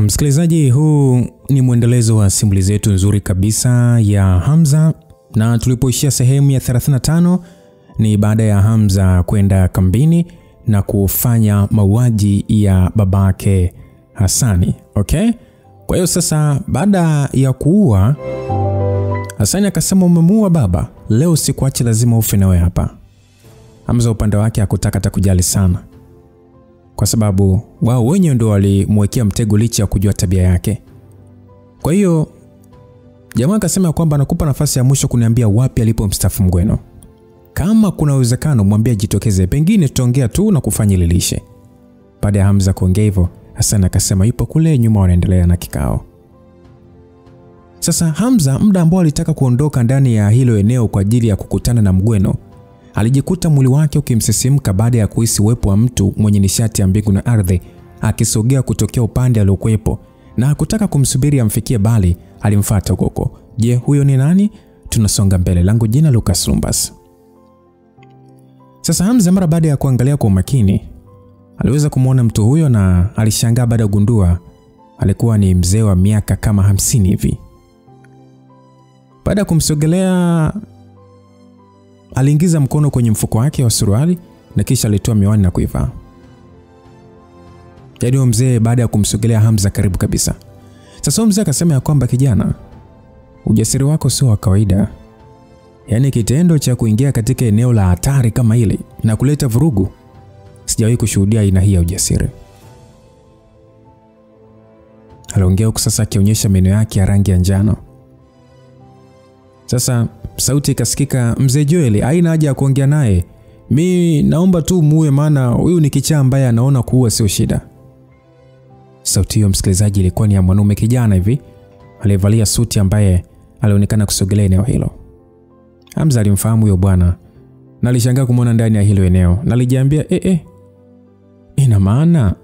Msikilizaji, huu ni mwendelezo wa simulizi yetu nzuri kabisa ya Hamza, na tulipoishia sehemu ya 35 ni baada ya Hamza kwenda kambini na kufanya mauaji ya babake Hasani. Okay? Kwa hiyo sasa baada ya kuua, Hasani akasema, umemuua baba, leo sikuache, lazima ufe nawe hapa. Hamza upande wake hakutaka hata kujali sana, kwa sababu wao wenyewe ndio walimwekea mtego licha ya kujua tabia yake. Kwa hiyo jamaa akasema kwamba anakupa nafasi ya mwisho kuniambia wapi alipo mstaafu Mgweno. Kama kuna uwezekano mwambie jitokeze, pengine tutaongea tu na kufanya lilishe. Baada ya Hamza kuongea hivyo, Hassan akasema yupo kule nyuma wanaendelea na kikao. Sasa Hamza muda ambao alitaka kuondoka ndani ya hilo eneo kwa ajili ya kukutana na Mgweno, alijikuta mwili wake ukimsisimka baada ya kuhisi uwepo wa mtu mwenye nishati ya mbingu na ardhi akisogea kutokea upande aliokuepo, na hakutaka kumsubiri amfikie bali alimfuata huko. Je, huyo ni nani? Tunasonga mbele. Langu jina Lucas Lumbas. Sasa Hamza mara baada ya kuangalia kwa makini aliweza kumuona mtu huyo, na alishangaa baada ya kugundua alikuwa ni mzee wa miaka kama 50 hivi. Baada ya kumsogelea, aliingiza mkono kwenye mfuko wake wa suruali na kisha alitoa miwani na kuivaa. Yaani mzee baada ya kumsogelea Hamza karibu kabisa. Sasa mzee akasema ya kwamba, kijana, ujasiri wako sio wa kawaida. Yaani kitendo cha kuingia katika eneo la hatari kama hili na kuleta vurugu, sijawahi kushuhudia aina hii ya ujasiri. Aliongea huko sasa akionyesha meno yake ya rangi ya njano. Sasa sauti ikasikika, mzee Joel, haina haja ya kuongea naye. Mimi naomba tu muue, maana huyu ni kichaa ambaye anaona kuua sio shida. Sauti hiyo msikilizaji ilikuwa ni ya mwanaume kijana hivi aliyevalia suti ambaye alionekana kusogelea eneo hilo. Hamza alimfahamu huyo bwana na alishangaa kumuona ndani ya hilo eneo, na alijiambia ina maana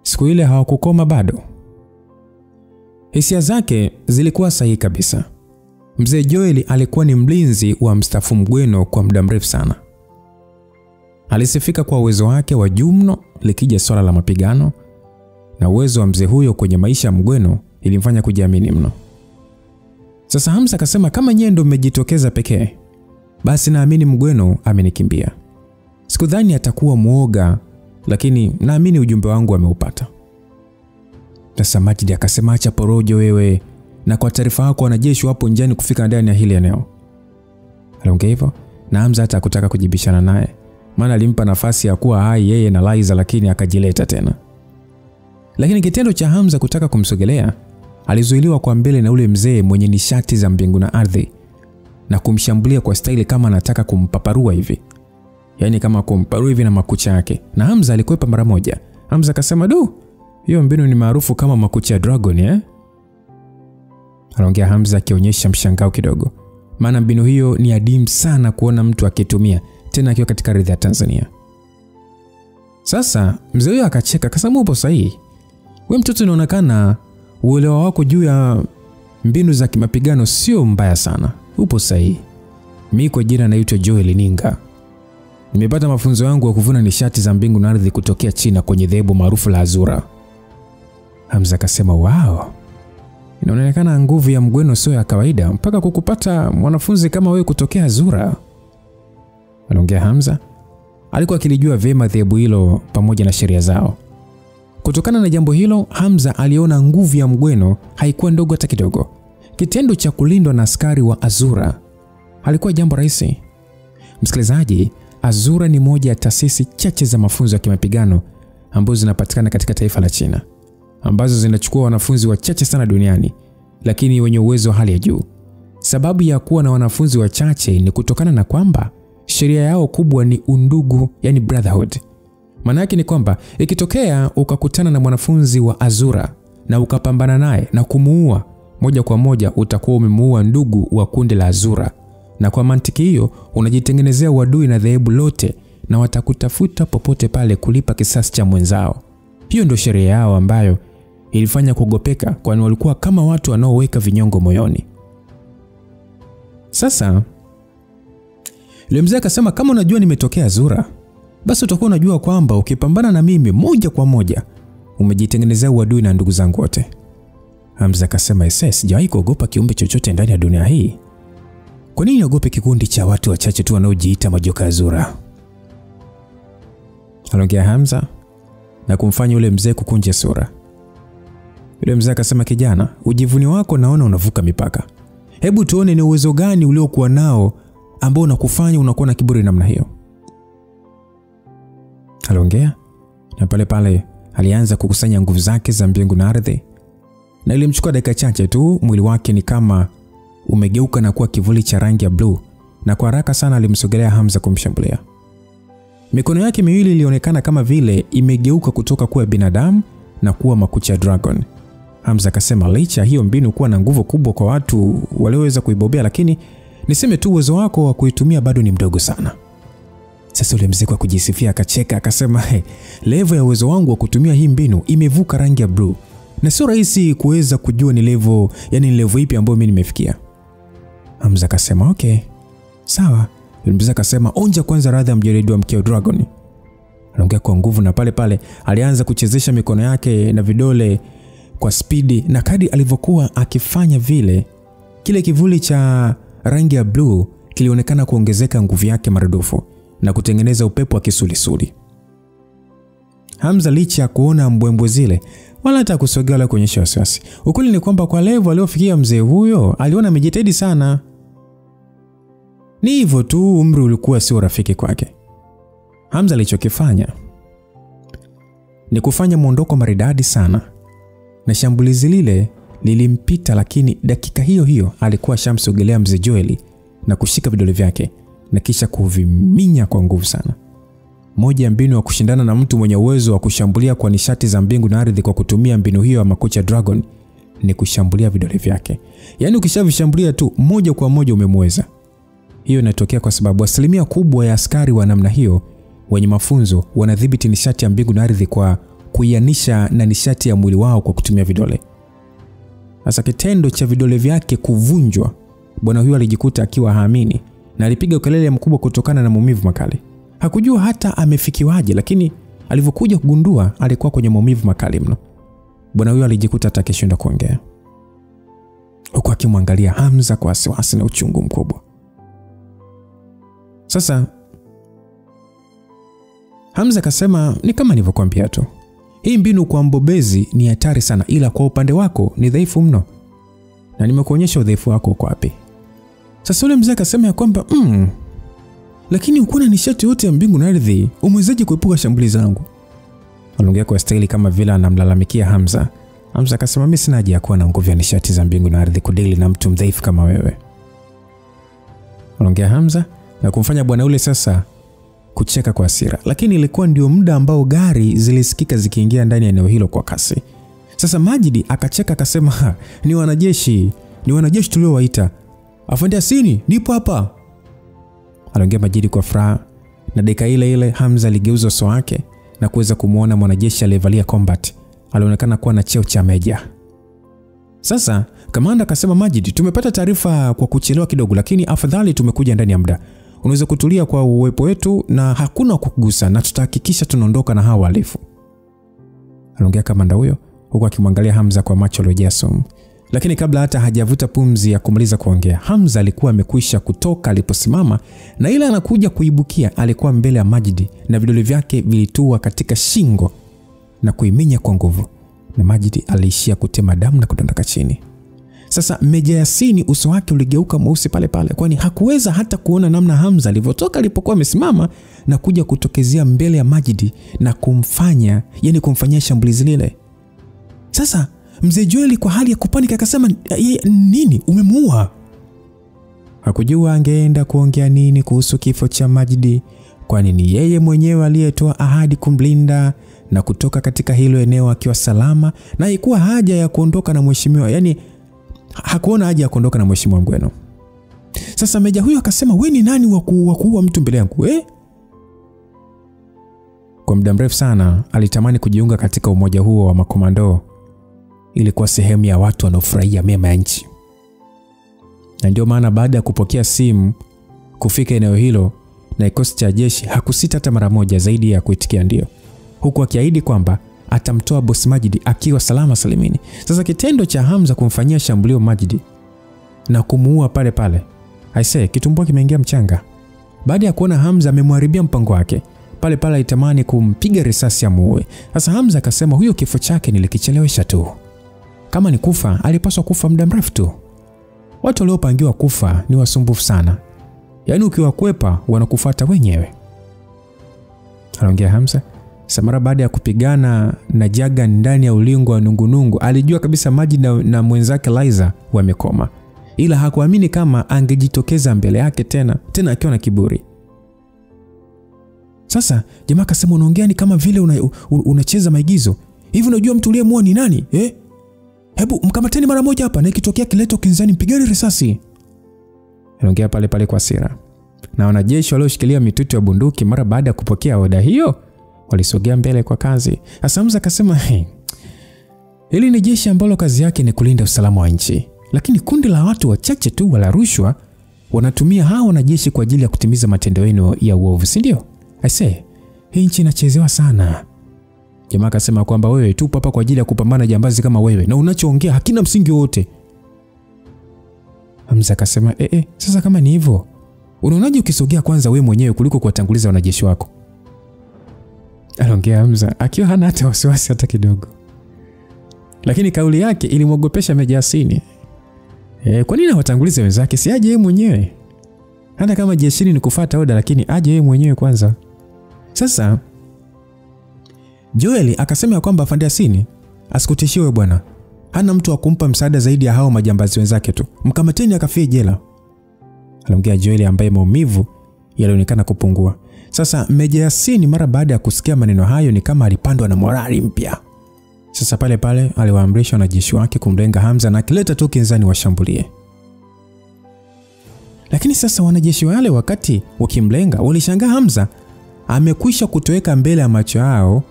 siku ile hawakukoma bado. Hisia zake zilikuwa sahihi kabisa. Mzee Joel alikuwa ni mlinzi wa mstaafu Mgweno kwa muda mrefu sana. Alisifika kwa uwezo wake wa juu mno likija swala la mapigano, na uwezo wa mzee huyo kwenye maisha ya Mgweno ilimfanya kujiamini mno. Sasa Hamza akasema, kama nyie ndio mmejitokeza pekee, basi naamini Mgweno amenikimbia. Sikudhani atakuwa muoga, lakini naamini ujumbe wangu ameupata. Sasa Majid akasema, acha porojo wewe, na kwa taarifa yako wanajeshi wapo njiani kufika ndani ya hili eneo. Aliongea hivyo na Hamza hata hakutaka kujibishana naye, maana alimpa nafasi ya kuwa hai yeye na Liza, lakini akajileta tena. Lakini kitendo cha Hamza kutaka kumsogelea, alizuiliwa kwa mbele na ule mzee mwenye nishati za mbingu na ardhi na kumshambulia kwa staili kama anataka kumpaparua hivi. Yaani kama kumparua hivi na makucha yake. Na Hamza alikwepa mara moja. Hamza akasema, hiyo mbinu ni maarufu kama makucha ya dragon Anaongea Hamza akionyesha mshangao kidogo, maana mbinu hiyo ni adimu sana kuona mtu akitumia, tena akiwa katika ardhi ya Tanzania. Sasa mzee huyo akacheka akasema, upo sahihi. Wewe mtoto unaonekana uelewa wako juu ya mbinu za kimapigano sio mbaya sana. Upo sahihi. Mimi kwa jina naitwa Joel Ninga. Nimepata mafunzo yangu ya kuvuna nishati za mbingu na ardhi kutokea China kwenye dhehebu maarufu la Azura. Hamza akasema, wow. Inaonekana nguvu ya Mgweno sio ya kawaida mpaka kukupata mwanafunzi kama wewe kutokea Azura. Anaongea Hamza alikuwa akilijua vyema dhehebu hilo pamoja na sheria zao. Kutokana na jambo hilo, Hamza aliona nguvu ya Mgweno haikuwa ndogo hata kidogo. Kitendo cha kulindwa na askari wa Azura halikuwa jambo rahisi. Msikilizaji, Azura ni moja ya taasisi chache za mafunzo ya kimapigano ambazo zinapatikana katika taifa la China, ambazo zinachukua wanafunzi wachache sana duniani, lakini wenye uwezo wa hali ya juu. Sababu ya kuwa na wanafunzi wachache ni kutokana na kwamba sheria yao kubwa ni undugu, yani brotherhood. Maana yake ni kwamba ikitokea ukakutana na mwanafunzi wa Azura na ukapambana naye na kumuua, moja kwa moja utakuwa umemuua ndugu wa kundi la Azura, na kwa mantiki hiyo unajitengenezea uadui na dhehebu lote, na watakutafuta popote pale kulipa kisasi cha mwenzao. Hiyo ndio sheria yao ambayo ilifanya kugopeka, kwani walikuwa kama watu wanaoweka vinyongo moyoni. Sasa yule mzee akasema, kama unajua nimetokea Azura, basi utakuwa unajua kwamba ukipambana na mimi moja kwa moja umejitengenezea uadui na ndugu zangu wote. Hamza akasema, sijawahi kuogopa kiumbe chochote ndani ya dunia hii. Kwa nini niogope kikundi cha watu wachache tu wanaojiita majoka Azura? Aliongea Hamza na kumfanya yule mzee kukunja sura. Yule mzee akasema, kijana, ujivuni wako naona unavuka mipaka. Hebu tuone ni uwezo gani uliokuwa nao ambao unakufanya unakuwa na kiburi namna hiyo. Aliongea na pale pale alianza kukusanya nguvu zake za mbingu na ardhi. Na ilimchukua dakika chache tu, mwili wake ni kama umegeuka na kuwa kivuli cha rangi ya blue, na kwa haraka sana alimsogelea Hamza kumshambulia. Mikono yake miwili ilionekana kama vile imegeuka kutoka kuwa binadamu na kuwa makucha ya dragon. Hamza akasema, licha hiyo mbinu kuwa na nguvu kubwa kwa watu walioweza kuibobea, lakini niseme tu uwezo wako wa kuitumia bado ni mdogo sana. Sasa yule mzee kwa kujisifia akacheka akasema, level ya uwezo wangu wa kutumia hii mbinu imevuka rangi ya blue. Na sio rahisi kuweza kujua ni level, yani ni level ipi ambayo mimi nimefikia. Hamza akasema, okay, sawa. Yule mzee akasema, onja kwanza radha ya mjeledi wa mkeo dragon. Anaongea kwa nguvu na pale pale alianza kuchezesha mikono yake na vidole kwa spidi, na kadri alivyokuwa akifanya vile, kile kivuli cha rangi ya blue kilionekana kuongezeka nguvu yake maradufu na kutengeneza upepo wa kisulisuli. Hamza licha ya kuona mbwembwe zile wala hata kusogea wala kuonyesha wasiwasi. Ukweli ni kwamba kwa level aliofikia mzee huyo aliona amejitahidi sana. Ni hivyo tu, umri ulikuwa sio rafiki kwake. Hamza alichokifanya ni kufanya muondoko maridadi sana, na shambulizi lile lilimpita, lakini dakika hiyo hiyo alikuwa shamsogelea mzee Joel na kushika vidole vyake na kisha kuviminya kwa nguvu sana. Moja ya mbinu ya kushindana na mtu mwenye uwezo wa kushambulia kwa nishati za mbingu na ardhi kwa kutumia mbinu hiyo ya makucha dragon ni kushambulia vidole vyake. Yaani ukishavishambulia tu moja kwa moja umemweza. Hiyo inatokea kwa sababu asilimia kubwa ya askari wa namna hiyo wenye mafunzo wanadhibiti nishati ya mbingu na ardhi kwa kuianisha na nishati ya mwili wao kwa kutumia vidole. Sasa kitendo cha vidole vyake kuvunjwa, bwana huyo alijikuta akiwa haamini na alipiga kelele mkubwa kutokana na maumivu makali. Hakujua hata amefikiwaje, lakini alivyokuja kugundua alikuwa kwenye maumivu makali mno. Bwana huyo alijikuta atakishinda kuongea, huku akimwangalia Hamza kwa wasiwasi na uchungu mkubwa. Sasa Hamza akasema, ni kama nilivyokuambia tu, hii mbinu kwa mbobezi ni hatari sana, ila kwa upande wako ni dhaifu mno, na nimekuonyesha udhaifu wako uko wapi. Sasa yule mzee akasema ya kwamba lakini ukuna nishati yote ya mbingu na ardhi, umwezaje kuepuka shambulizi langu? Aliongea kwa staili kama vile anamlalamikia Hamza. Hamza akasema, mimi sina haja ya kuwa na nguvu ya nishati za mbingu na ardhi kudili na mtu mdhaifu kama wewe. Aliongea Hamza na kumfanya bwana ule sasa kucheka kwa hasira, lakini ilikuwa ndio muda ambao gari zilisikika zikiingia ndani ya eneo hilo kwa kasi. Sasa Majidi akacheka akasema, ni wanajeshi tuliowaita. Afande Yasini, nipo hapa. Aliongea Majidi kwa furaha, na dakika ile ile Hamza aligeuza uso wake na kuweza kumuona mwanajeshi aliyevalia combat. Alionekana kuwa na cheo cha meja. Sasa kamanda akasema, Majidi, tumepata taarifa kwa kuchelewa kidogo, lakini afadhali tumekuja ndani ya muda. Unaweza kutulia kwa uwepo wetu na hakuna kukugusa, na tutahakikisha tunaondoka na hawa wahalifu. Aliongea kamanda huyo huku akimwangalia Hamza kwa macho yaliyojaa sumu. Lakini kabla hata hajavuta pumzi ya kumaliza kuongea, Hamza alikuwa amekwisha kutoka aliposimama, na ila anakuja kuibukia alikuwa mbele ya Majidi na vidole vyake vilitua katika shingo na kuiminya kwa nguvu, na Majidi aliishia kutema damu na kudondoka chini. Sasa Meja Yasini uso wake uligeuka mweusi pale pale, kwani hakuweza hata kuona namna Hamza alivyotoka alipokuwa amesimama na kuja kutokezea mbele ya Majidi na kumfanyia shambulizi lile. Sasa mzee Joel kwa hali ya kupanika akasema, nini, umemuua? Hakujua angeenda kuongea nini kuhusu kifo cha Majidi, kwani ni yeye mwenyewe aliyetoa ahadi kumlinda na kutoka katika hilo eneo akiwa salama, na haikuwa haja ya kuondoka na mheshimiwa, yani hakuona haja ya kuondoka na mheshimiwa Mgweno. Sasa meja huyo akasema, wewe ni nani wa kuua mtu mbele yangu? Kwa muda mrefu sana alitamani kujiunga katika umoja huo wa makomando. Ilikuwa sehemu ya watu wanaofurahia mema ya nchi. Na ndio maana baada ya kupokea simu kufika eneo hilo na kikosi cha jeshi, hakusita hata mara moja zaidi ya kuitikia ndio, huku akiahidi kwamba atamtoa boss Majid akiwa salama salimini. Sasa kitendo cha Hamza kumfanyia shambulio Majid na kumuua pale pale, aisee, kitumbua kimeingia mchanga. Baada ya kuona Hamza amemharibia mpango wake, pale pale alitamani kumpiga risasi amuue. Sasa Hamza akasema huyo kifo chake nilikichelewesha tu. Kama ni kufa, alipaswa kufa muda mrefu tu. Watu waliopangiwa kufa ni wasumbufu sana. Yaani ukiwakwepa wanakufuata wenyewe. Anaongea Hamza. Samara baada ya kupigana na Jagan ndani ya ulingo wa nungunungu, alijua kabisa Majid na mwenzake Liza wamekoma. Ila hakuamini kama angejitokeza mbele yake tena akiwa na kiburi. Sasa jamaa akasema unaongea ni kama vile unacheza maigizo. Hivi unajua mtu uliyemua ni nani? Hebu mkamateni mara moja hapa, na ikitokea kileto kinzani mpigeni risasi. Anaongea pale pale kwa hasira. Na wanajeshi walioshikilia mitutu ya bunduki mara baada ya kupokea oda hiyo walisogea mbele kwa kazi. Hamza akasema hili ni jeshi ambalo kazi yake ni kulinda usalama wa nchi, lakini kundi la watu wachache tu wala rushwa wanatumia hao wanajeshi kwa ajili ya kutimiza matendo yenu ya uovu, si ndio? Aisee, hii nchi inachezewa sana. Jamaa akasema kwamba wewe tu hapa kwa ajili ya kupambana jambazi kama wewe, na unachoongea hakina msingi wote. Hamza akasema sasa kama ni hivyo, unaonaje ukisogea kwanza wewe mwenyewe kuliko kuwatanguliza wanajeshi wako? Anaongea Hamza akiwa hana hata wasiwasi hata kidogo. Lakini kauli yake ilimwogopesha Meja Yasini. Kwa nini watangulize wenzake, si aje yeye mwenyewe? Hata kama jeshini ni kufuata oda, lakini aje yeye mwenyewe kwanza. Sasa Joel akasema kwamba Afande Yasini asikutishiwe bwana. Hana mtu wa kumpa msaada zaidi ya hao majambazi wenzake tu. Mkamateni akafie jela. Anaongea Joel ambaye maumivu yalionekana kupungua. Sasa Meja Yasini mara baada ya kusikia maneno hayo ni kama alipandwa na morali mpya. Sasa pale pale aliwaamrisha wanajeshi wake kumlenga Hamza na kileta tu kinzani washambulie. Lakini sasa wanajeshi wale wakati wakimlenga walishangaa Hamza amekwisha kutoweka mbele ya macho yao,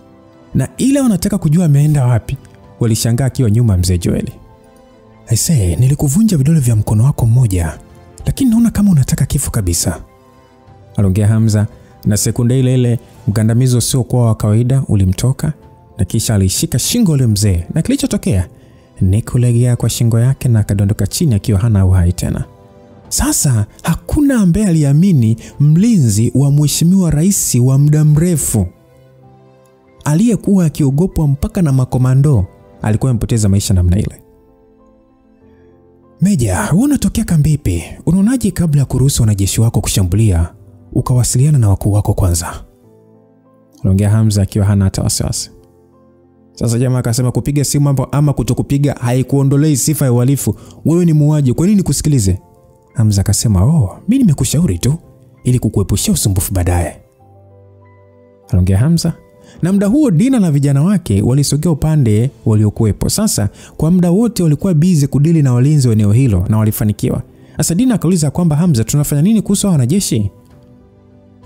na ile wanataka kujua ameenda wapi. Walishangaa akiwa nyuma mzee Joel. Aisee, nilikuvunja vidole vya mkono wako mmoja, lakini naona kama unataka kifo kabisa. Aliongea Hamza, na sekunde ile mgandamizo sio kwa kawaida ulimtoka, na kisha alishika shingo ile mzee, na kilichotokea ni kulegea kwa shingo yake na akadondoka chini akiwa hana uhai tena. Sasa hakuna ambaye aliamini mlinzi wa mheshimiwa rais wa muda mrefu aliyekuwa akiogopwa mpaka na makomando alikuwa amepoteza maisha namna ile. Meja, unatokea kambi ipi? Unaonaje kabla ya kuruhusu wanajeshi wako kushambulia ukawasiliana na wakuu wako kwanza? Anaongea Hamza akiwa hana hata wasiwasi. Sasa jamaa akasema kupiga simu hapo ama kutokupiga haikuondolei sifa ya uhalifu. Wewe ni muuaji, kwa nini kusikilize? Hamza akasema mimi nimekushauri tu ili kukuepushia usumbufu baadaye. Anaongea Hamza. Na muda huo Dina na vijana wake walisogea upande waliokuepo. Sasa kwa muda wote walikuwa busy kudili na walinzi wa eneo hilo na walifanikiwa. Sasa Dina akauliza kwamba Hamza, tunafanya nini kuhusu wanajeshi?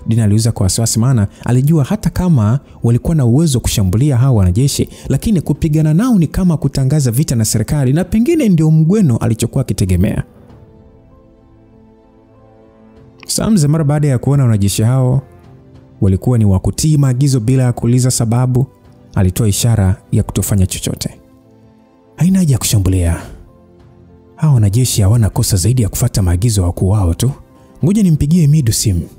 Dina aliuliza kwa wasiwasi, maana alijua hata kama walikuwa na uwezo kushambulia hao wanajeshi, lakini kupigana nao ni kama kutangaza vita na serikali, na pengine ndio mgweno alichokuwa akitegemea. Hamza mara baada ya kuona wanajeshi hao walikuwa ni wakutii maagizo bila ya kuuliza sababu, alitoa ishara ya kutofanya chochote. Haina haja ya kushambulia. Hao wanajeshi hawana kosa zaidi ya kufuata maagizo ya wakuu wao tu. Ngoja nimpigie Himidu simu.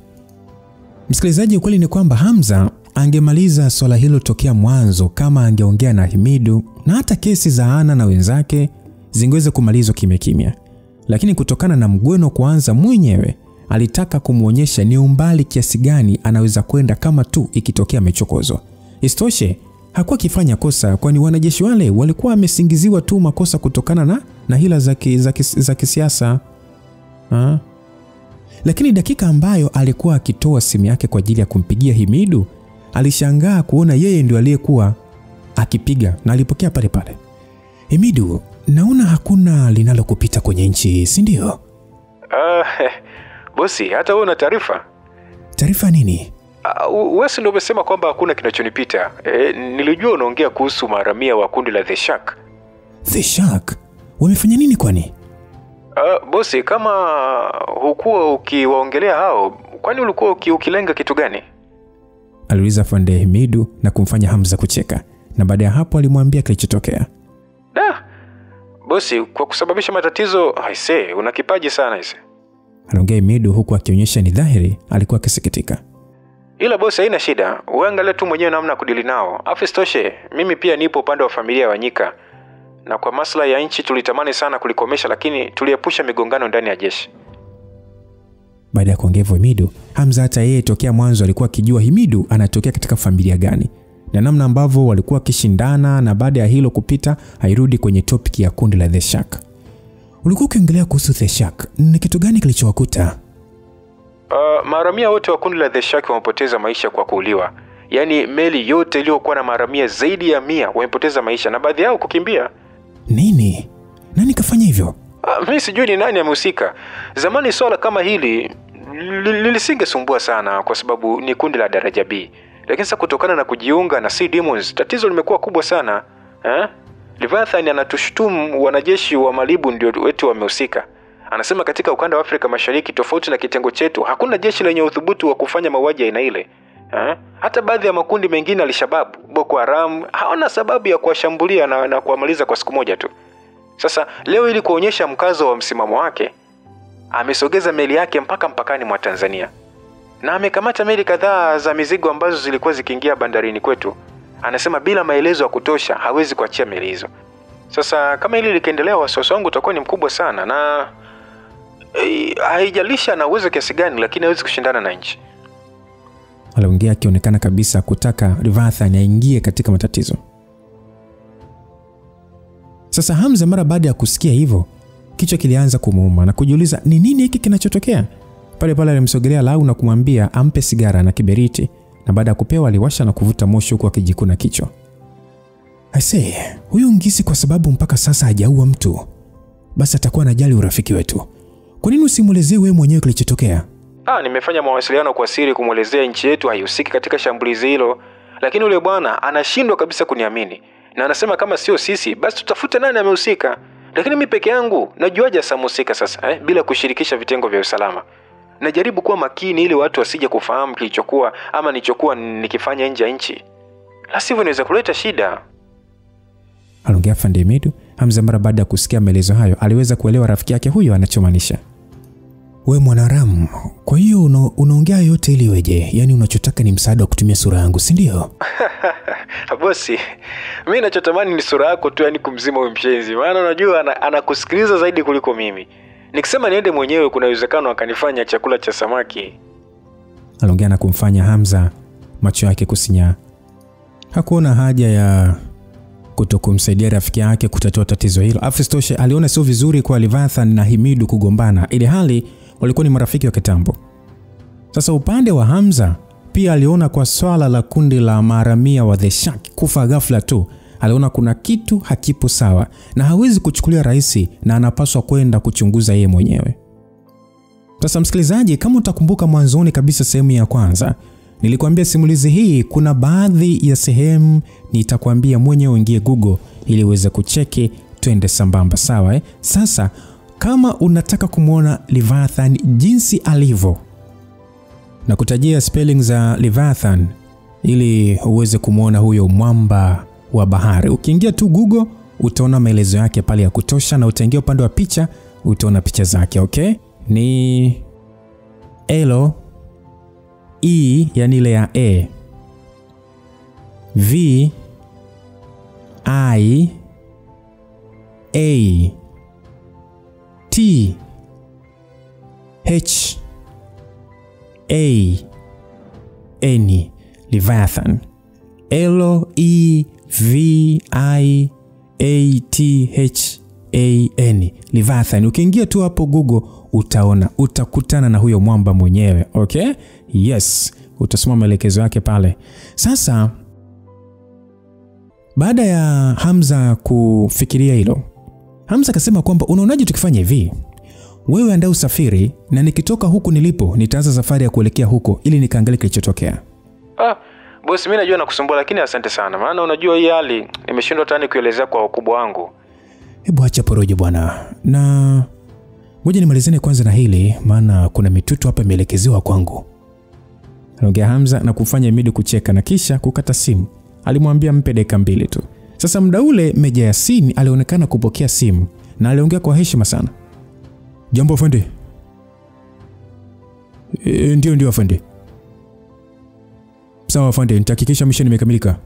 Msikilizaji, ukweli ni kwamba Hamza angemaliza swala hilo tokea mwanzo kama angeongea na Himidu, na hata kesi za Ana na wenzake zingeweza kumalizwa kimya. Lakini kutokana na mgweno kuanza mwenyewe, alitaka kumuonyesha ni umbali kiasi gani anaweza kwenda kama tu ikitokea amechokozwa. Isitoshe, hakuwa kifanya kosa, kwani wanajeshi wale walikuwa wamesingiziwa tu makosa kutokana na hila za kisiasa. Lakini dakika ambayo alikuwa akitoa simu yake kwa ajili ya kumpigia Himidu, alishangaa kuona yeye ndio aliyekuwa akipiga, na alipokea pale pale. Himidu, naona hakuna linalokupita kwenye nchi, si ndio? Bosi, hata wewe una taarifa? Taarifa nini? Wewe ndio umesema kwamba hakuna kinachonipita. Nilijua unaongea kuhusu maharamia wa kundi la The Shark. The Shark? Wamefanya nini kwani? Bosi, kama hukuwa ukiwaongelea hao, kwani ulikuwa ukilenga kitu gani? Aliuliza Afande Himidu na kumfanya Hamza kucheka. na baada ya hapo alimwambia kilichotokea. Bosi, kwa kusababisha matatizo, aisee, una kipaji sana aisee. Aliongea Himidu huku akionyesha ni dhahiri alikuwa akisikitika. Ila bosi, haina shida. Wewe angalia tu mwenyewe namna kudili nao. Afistoshe, mimi pia nipo upande wa familia ya Wanyika. Na kwa maslahi ya nchi tulitamani sana kulikomesha, lakini tuliepusha migongano ndani ya jeshi. Baada ya kuongea hivyo Himidu, Hamza hata yeye tokea mwanzo alikuwa akijua Himidu anatokea katika familia gani na namna ambavyo walikuwa kishindana, na baada ya hilo kupita hairudi kwenye topic ya kundi la The Shark. Ulikuwa ukiongelea kuhusu The Shark, ni kitu gani kilichowakuta? Maharamia wote wa kundi la The Shark wamepoteza maisha kwa kuuliwa. Yaani meli yote iliyokuwa na maharamia zaidi ya 100 wamepoteza maisha na baadhi yao kukimbia. Nini? Nani kafanya hivyo? Mimi sijui ni nani amehusika. Zamani swala kama hili lilisingesumbua sana kwa sababu ni kundi la daraja B. Lakini sasa kutokana na kujiunga na Sea Demons, tatizo limekuwa kubwa sana. Leviathan anatushutumu wanajeshi wa Malibu ndio wetu wamehusika. Anasema katika ukanda wa Afrika Mashariki tofauti na kitengo chetu hakuna jeshi lenye udhubutu wa kufanya mauaji aina ile. Hata baadhi ya makundi mengine Al-Shabaab, Boko Haram hawana sababu ya kuwashambulia na kuwamaliza kwa siku moja tu. Sasa leo ili kuonyesha mkazo wa msimamo wake, amesogeza meli yake mpaka mpakani mwa Tanzania. Na amekamata meli kadhaa za mizigo ambazo zilikuwa zikiingia bandarini kwetu. Anasema bila maelezo ya kutosha hawezi kuachia meli hizo. Sasa kama hili likiendelea, wasiwasi wangu utakuwa ni mkubwa sana, na haijalisha na uwezo kiasi gani, lakini hawezi kushindana na nchi. Aliongea akionekana kabisa kutaka Leviathan aingie katika matatizo. Sasa Hamza mara baada ya kusikia hivyo, kichwa kilianza kumuuma na kujiuliza ni nini hiki kinachotokea. Pale alimsogelea Lau na kumwambia ampe sigara na kiberiti, na baada ya kupewa aliwasha na kuvuta moshi huku akijikuna kichwa. Aisee, huyu Ngisi kwa sababu mpaka sasa hajaua mtu, basi atakuwa anajali urafiki wetu. Kwa nini usimuelezee wewe mwenyewe kilichotokea? Nimefanya mawasiliano kwa siri kumuelezea nchi yetu haihusiki katika shambulizi hilo, lakini yule bwana anashindwa kabisa kuniamini. Na anasema kama sio sisi basi tutafute nani amehusika. Lakini mimi peke yangu najuaje samhusika sasa bila kushirikisha vitengo vya usalama. Najaribu kuwa makini ili watu wasije kufahamu kilichokuwa ama nilichokuwa nikifanya nje ya nchi. La sivyo inaweza kuleta shida. Aliongea Afande Himidu. Hamza mara baada ya kusikia maelezo hayo aliweza kuelewa rafiki yake huyo anachomaanisha. Wewe mwanaramu, kwa hiyo unaongea yote ili weje? Yaani unachotaka ni msaada wa kutumia sura yangu, si ndio? Bosi, mimi ninachotamani ni sura yako tu, yani kumzima huyo mshenzi. Maana unajua anakusikiliza zaidi kuliko mimi. Nikisema niende mwenyewe kuna uwezekano akanifanya chakula cha samaki. Aliongea na kumfanya Hamza macho yake kusinyaa. Hakuona haja ya kutokumsaidia rafiki yake kutatua tatizo hilo. Afistoshe aliona sio vizuri kwa Leviathan na Himidu kugombana, ili hali walikuwa ni marafiki wa kitambo. Sasa upande wa Hamza pia aliona kwa swala la kundi la maharamia wa The Shark kufa ghafla tu, aliona kuna kitu hakipo sawa na hawezi kuchukulia rahisi, na anapaswa kwenda kuchunguza yeye mwenyewe. Sasa msikilizaji, kama utakumbuka mwanzoni kabisa sehemu ya kwanza, nilikwambia simulizi hii kuna baadhi ya sehemu nitakwambia mwenyewe uingie Google ili uweze kucheki, twende sambamba, sawa Sasa kama unataka kumuona Leviathan jinsi alivyo, na kutajia spelling za Leviathan ili uweze kumuona huyo mwamba wa bahari, ukiingia tu Google utaona maelezo yake pale ya kutosha, na utaingia upande wa picha utaona picha zake, okay? Ni L E, yani ile ya A, V I A T H A N, Leviathan. L E V I A T H A N, Leviathan. Ukiingia tu hapo Google utakutana na huyo mwamba mwenyewe, okay? Yes, utasoma maelekezo yake pale. Sasa baada ya Hamza kufikiria hilo, Hamza akasema kwamba unaonaje tukifanya hivi? Wewe andaa usafiri na nikitoka huku nilipo nitaanza safari ya kuelekea huko ili nikaangalie kilichotokea. Bosi, mimi najua nakusumbua lakini asante sana. Maana unajua hii hali nimeshindwa tani kuelezea kwa ukubwa wangu. Hebu acha porojo bwana. Na ngoja nimalizane kwanza na hili, maana kuna mitutu hapa imeelekezewa kwangu. Anaongea Hamza na kufanya Himidu kucheka na kisha kukata simu. alimwambia mpe dakika 2 tu. Sasa muda ule Meja Yasin alionekana kupokea simu na aliongea kwa heshima sana. Jambo afande. Ndio afande. Sawa afande, nitahakikisha mission imekamilika.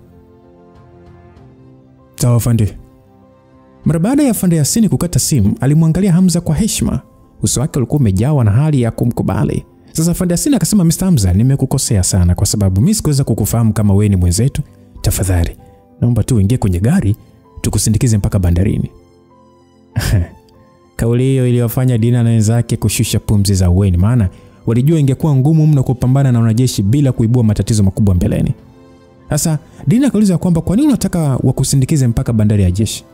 Sawa afande. Mara baada ya afande Yasin kukata simu, alimwangalia Hamza kwa heshima. Uso wake ulikuwa umejawa na hali ya kumkubali. Sasa afande Yasin akasema, Mr. Hamza, nimekukosea sana kwa sababu mimi sikuweza kukufahamu kama wewe ni mwenzetu. Tafadhali, naomba tu uingie kwenye gari tukusindikize mpaka bandarini. Kauli hiyo iliyofanya Dina na wenzake kushusha pumzi za uweni, maana walijua ingekuwa ngumu mno kupambana na wanajeshi bila kuibua matatizo makubwa mbeleni. Sasa Dina akauliza kwamba kwa nini unataka wakusindikize mpaka bandari ya jeshi?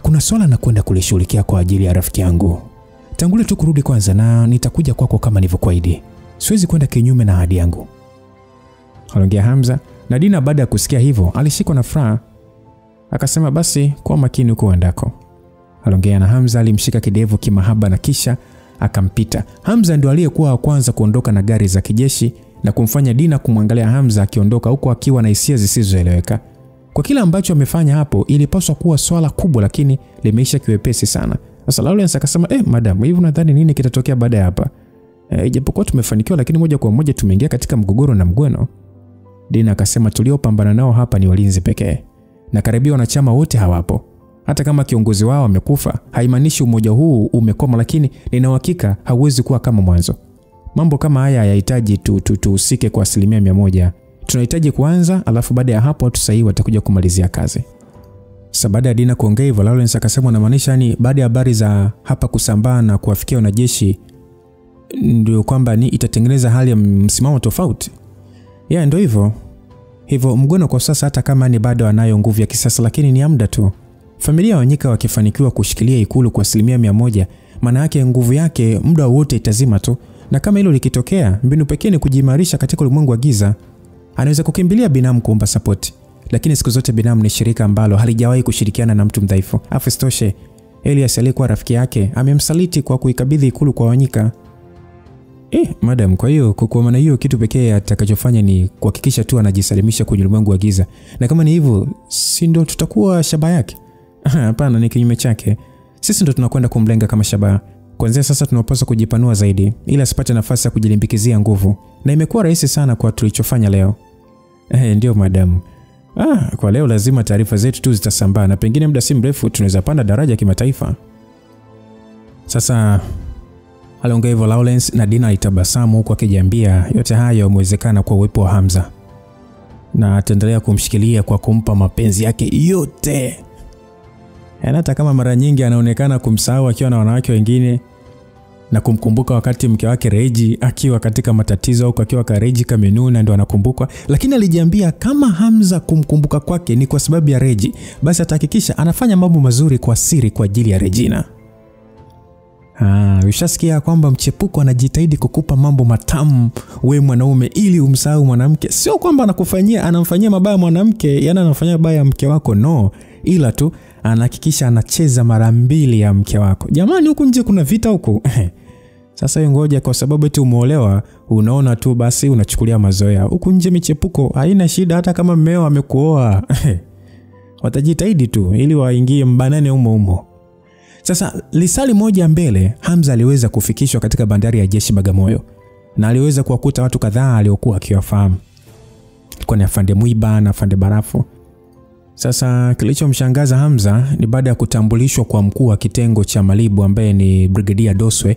Kuna swala na kwenda kulishughulikia kwa ajili ya rafiki yangu. Tangulia tu kurudi kwanza na nitakuja kwako kama nilivyokuahidi. Siwezi kwenda kinyume na ahadi yangu. Aliongea Hamza, na Dina baada ya kusikia hivyo alishikwa na furaha. Akasema basi kwa makini uko endako. Aliongea na Hamza, alimshika kidevu kimahaba na kisha akampita. Hamza ndio aliyekuwa wa kwanza kuondoka na gari za kijeshi na kumfanya Dina kumwangalia Hamza akiondoka huko akiwa na hisia zisizoeleweka. Kwa kila ambacho amefanya hapo ilipaswa kuwa swala kubwa, lakini limeisha kiwepesi sana. Sasa Lawrence akasema, madam, hivi unadhani nini kitatokea baada ya hapa? Ijapokuwa tumefanikiwa, lakini moja kwa moja tumeingia katika mgogoro na Mgweno. Dina akasema, tuliopambana nao hapa ni walinzi pekee, na karibia wanachama wote hawapo. Hata kama kiongozi wao amekufa, haimaanishi umoja huu umekoma, lakini nina uhakika hauwezi kuwa kama mwanzo. Mambo kama haya hayahitaji tuhusike kwa 100%. Tunahitaji kuanza, alafu baada ya hapo watu sahihi watakuja kumalizia kazi. Sasa baada ya Dina kuongea hivyo, Lawrence akasema, anamaanisha ni baada ya habari za hapa kusambaa na kuwafikia wanajeshi ndio kwamba ni itatengeneza hali ya msimamo tofauti? Ndio hivyo. Hivyo Mgweno kwa sasa hata kama ni bado anayo nguvu ya kisasa, lakini ni muda tu. Familia ya Wanyika wakifanikiwa kushikilia ikulu kwa 100%, maana yake nguvu yake muda wote itazima tu. Na kama hilo likitokea, mbinu pekee ni kujimarisha katika ulimwengu wa giza. Anaweza kukimbilia binamu kuomba support, lakini siku zote binamu ni shirika ambalo halijawahi kushirikiana na mtu mdhaifu. Afistoshe, Elias alikuwa rafiki yake, amemsaliti kwa kuikabidhi ikulu kwa Wanyika. Madam, kwa hiyo kwa maana hiyo kitu pekee atakachofanya ni kuhakikisha tu anajisalimisha kwenye ulimwengu wa giza. Na kama ni hivyo, si ndio tutakuwa shabaha yake? Hapana, ni kinyume chake. Sisi ndio tunakwenda kumlenga kama shabaha. Kuanzia sasa tunapaswa kujipanua zaidi ili asipate nafasi ya kujilimbikizia nguvu. Na imekuwa rahisi sana kwa tulichofanya leo. Ndio madam. Kwa leo lazima taarifa zetu tu zitasambaa na pengine muda si mrefu tunaweza panda daraja kimataifa. Sasa aliongea hivyo Lawrence, na Dina alitabasamu huku akijiambia yote hayo yamewezekana kwa uwepo wa Hamza. Na ataendelea kumshikilia kwa kumpa mapenzi yake yote. Hata kama mara nyingi anaonekana kumsahau akiwa na wanawake wengine na kumkumbuka wakati mke wake Reji akiwa katika matatizo au akiwa kwa Reji kamenuna ndio anakumbukwa, lakini alijiambia kama Hamza kumkumbuka kwake ni kwa sababu ya Reji, basi atahakikisha anafanya mambo mazuri kwa siri kwa ajili ya Regina. Ushasikia kwamba mchepuko anajitahidi kukupa mambo matamu wewe mwanaume ili umsahau mwanamke. Sio kwamba anamfanyia mabaya mwanamke, anamfanyia mabaya mke wako, no, ila tu anahakikisha anacheza mara 2 ya mke wako. Jamani, huku nje kuna vita huku. Sasa ngoja, kwa sababu eti umeolewa unaona tu basi unachukulia mazoea. Huku nje michepuko haina shida, hata kama mmeo amekuoa. Watajitahidi tu ili waingie mbanane umo. Sasa lisali moja mbele, Hamza aliweza kufikishwa katika bandari ya jeshi Bagamoyo na aliweza kuwakuta watu kadhaa aliokuwa akiwafahamu. Kwa ni afande Mwiba na afande Barafu. Sasa kilichomshangaza Hamza ni baada ya kutambulishwa kwa mkuu wa kitengo cha Malibu ambaye ni Brigadier Doswe,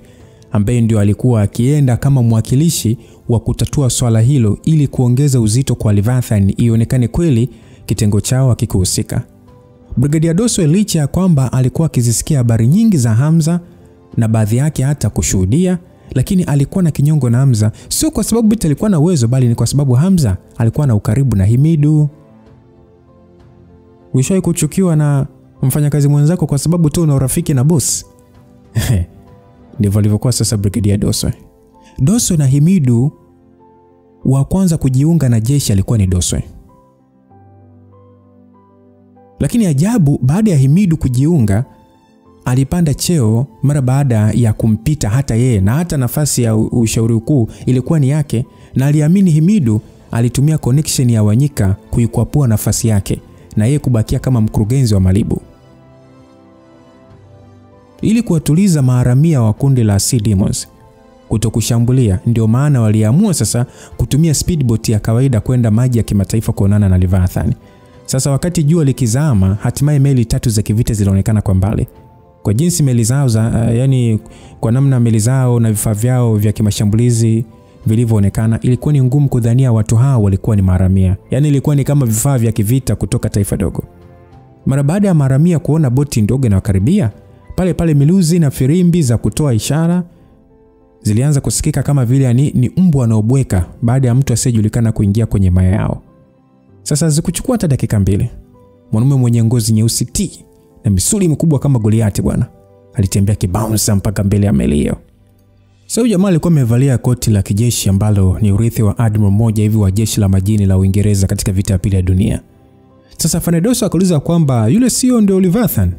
ambaye ndio alikuwa akienda kama mwakilishi wa kutatua swala hilo ili kuongeza uzito kwa Leviathan ionekane kweli kitengo chao hakikuhusika. Brigadier Doswe licha ya kwamba alikuwa akizisikia habari nyingi za Hamza na baadhi yake hata kushuhudia, lakini alikuwa na kinyongo na Hamza, sio kwa sababu Bita alikuwa na uwezo, bali ni kwa sababu Hamza alikuwa na ukaribu na Himidu. Ushawahi kuchukiwa na mfanyakazi mwenzako kwa sababu tu una urafiki na boss? Ndivyo alivyokuwa sasa Brigadier Doswe. Doswe na Himidu wa kwanza kujiunga na jeshi alikuwa ni Doswe. Lakini ajabu, baada ya Himidu kujiunga, alipanda cheo mara baada ya kumpita hata yeye, na hata nafasi ya ushauri mkuu ilikuwa ni yake, na aliamini Himidu alitumia connection ya Wanyika kuikwapua nafasi yake na yeye kubakia kama mkurugenzi wa Malibu. Ili kuwatuliza maharamia wa kundi la Sea Demons kutokushambulia, ndio maana waliamua sasa kutumia speedboat ya kawaida kwenda maji ya kimataifa kuonana na Leviathan. Sasa wakati jua likizama, hatimaye meli 3 za kivita zilionekana kwa mbali. Kwa jinsi meli zao kwa namna meli zao na vifaa vyao vya kimashambulizi vilivyoonekana, ilikuwa ni ngumu kudhania watu hao walikuwa ni maharamia. Ilikuwa ni kama vifaa vya kivita kutoka taifa dogo. Mara baada ya maharamia kuona boti ndogo inayokaribia, pale miluzi na firimbi za kutoa ishara zilianza kusikika kama vile ni mbwa anaobweka baada ya mtu asiyejulikana kuingia kwenye maya yao. Sasa zikuchukua hata dakika 2. Mwanaume mwenye ngozi nyeusi na misuli mikubwa kama Goliath bwana alitembea kibounce mpaka mbele ya meli hiyo. Sasa jamaa alikuwa amevalia koti la kijeshi ambalo ni urithi wa admiral mmoja hivi wa jeshi la majini la Uingereza katika vita ya pili ya dunia. Sasa Fandedoso akauliza kwamba yule sio ndio Leviathan?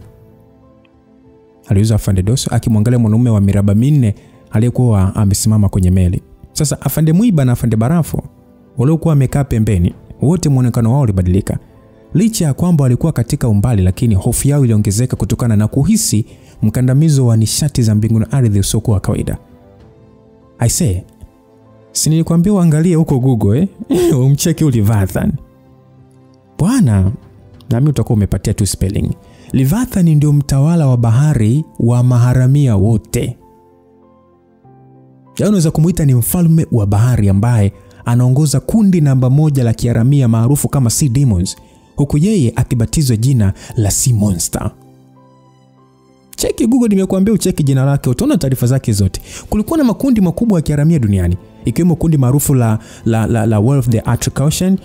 Aliuliza Fandedoso akimwangalia mwanaume wa miraba 4 aliyekuwa amesimama kwenye meli. Sasa Afande Mwiba na Afande Barafu waliokuwa wamekaa pembeni, wote muonekano wao ulibadilika. Licha ya kwamba walikuwa katika umbali, lakini hofu yao iliongezeka kutokana na kuhisi mkandamizo wa nishati za mbingu na ardhi usiokuwa wa kawaida. I say, si nilikwambia uangalie huko Google umcheki Leviathan. Bwana, nami utakuwa umepatia tu spelling. Leviathan ndio mtawala wa bahari wa maharamia wote. Unaweza kumuita ni mfalme wa bahari ambaye anaongoza kundi namba 1 la kiharamia maarufu kama Sea Demons, huku yeye akibatizwa jina la Sea Monster. Cheki Google, nimekuambia ucheki jina lake utaona taarifa zake zote. Kulikuwa na makundi makubwa ya kiharamia duniani, ikiwemo kundi maarufu la World of the Arctic Ocean,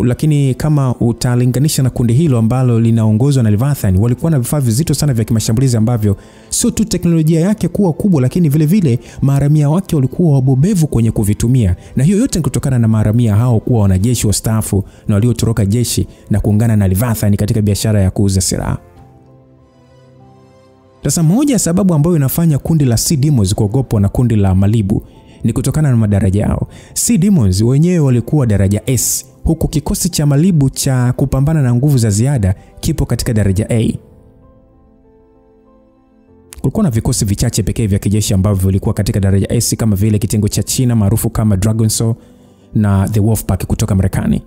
lakini kama utalinganisha na kundi hilo ambalo linaongozwa na Leviathan, walikuwa na vifaa vizito sana vya kimashambulizi ambavyo sio tu teknolojia yake kuwa kubwa, lakini vile vile maharamia wake walikuwa wabobevu kwenye kuvitumia. Na hiyo yote ni kutokana na maharamia hao kuwa wanajeshi wastaafu na waliotoroka jeshi na kuungana na Leviathan katika biashara ya kuuza silaha. Sasa moja ya sababu ambayo inafanya kundi la Sea Demons kuogopwa na kundi la Malibu ni kutokana na madaraja yao. Sea Demons wenyewe walikuwa daraja S, huku kikosi cha Malibu cha kupambana na nguvu za ziada kipo katika daraja A. Kulikuwa na vikosi vichache pekee vya kijeshi ambavyo vilikuwa katika daraja S, kama vile kitengo cha China maarufu kama Dragon Saw na The Wolfpack kutoka Marekani.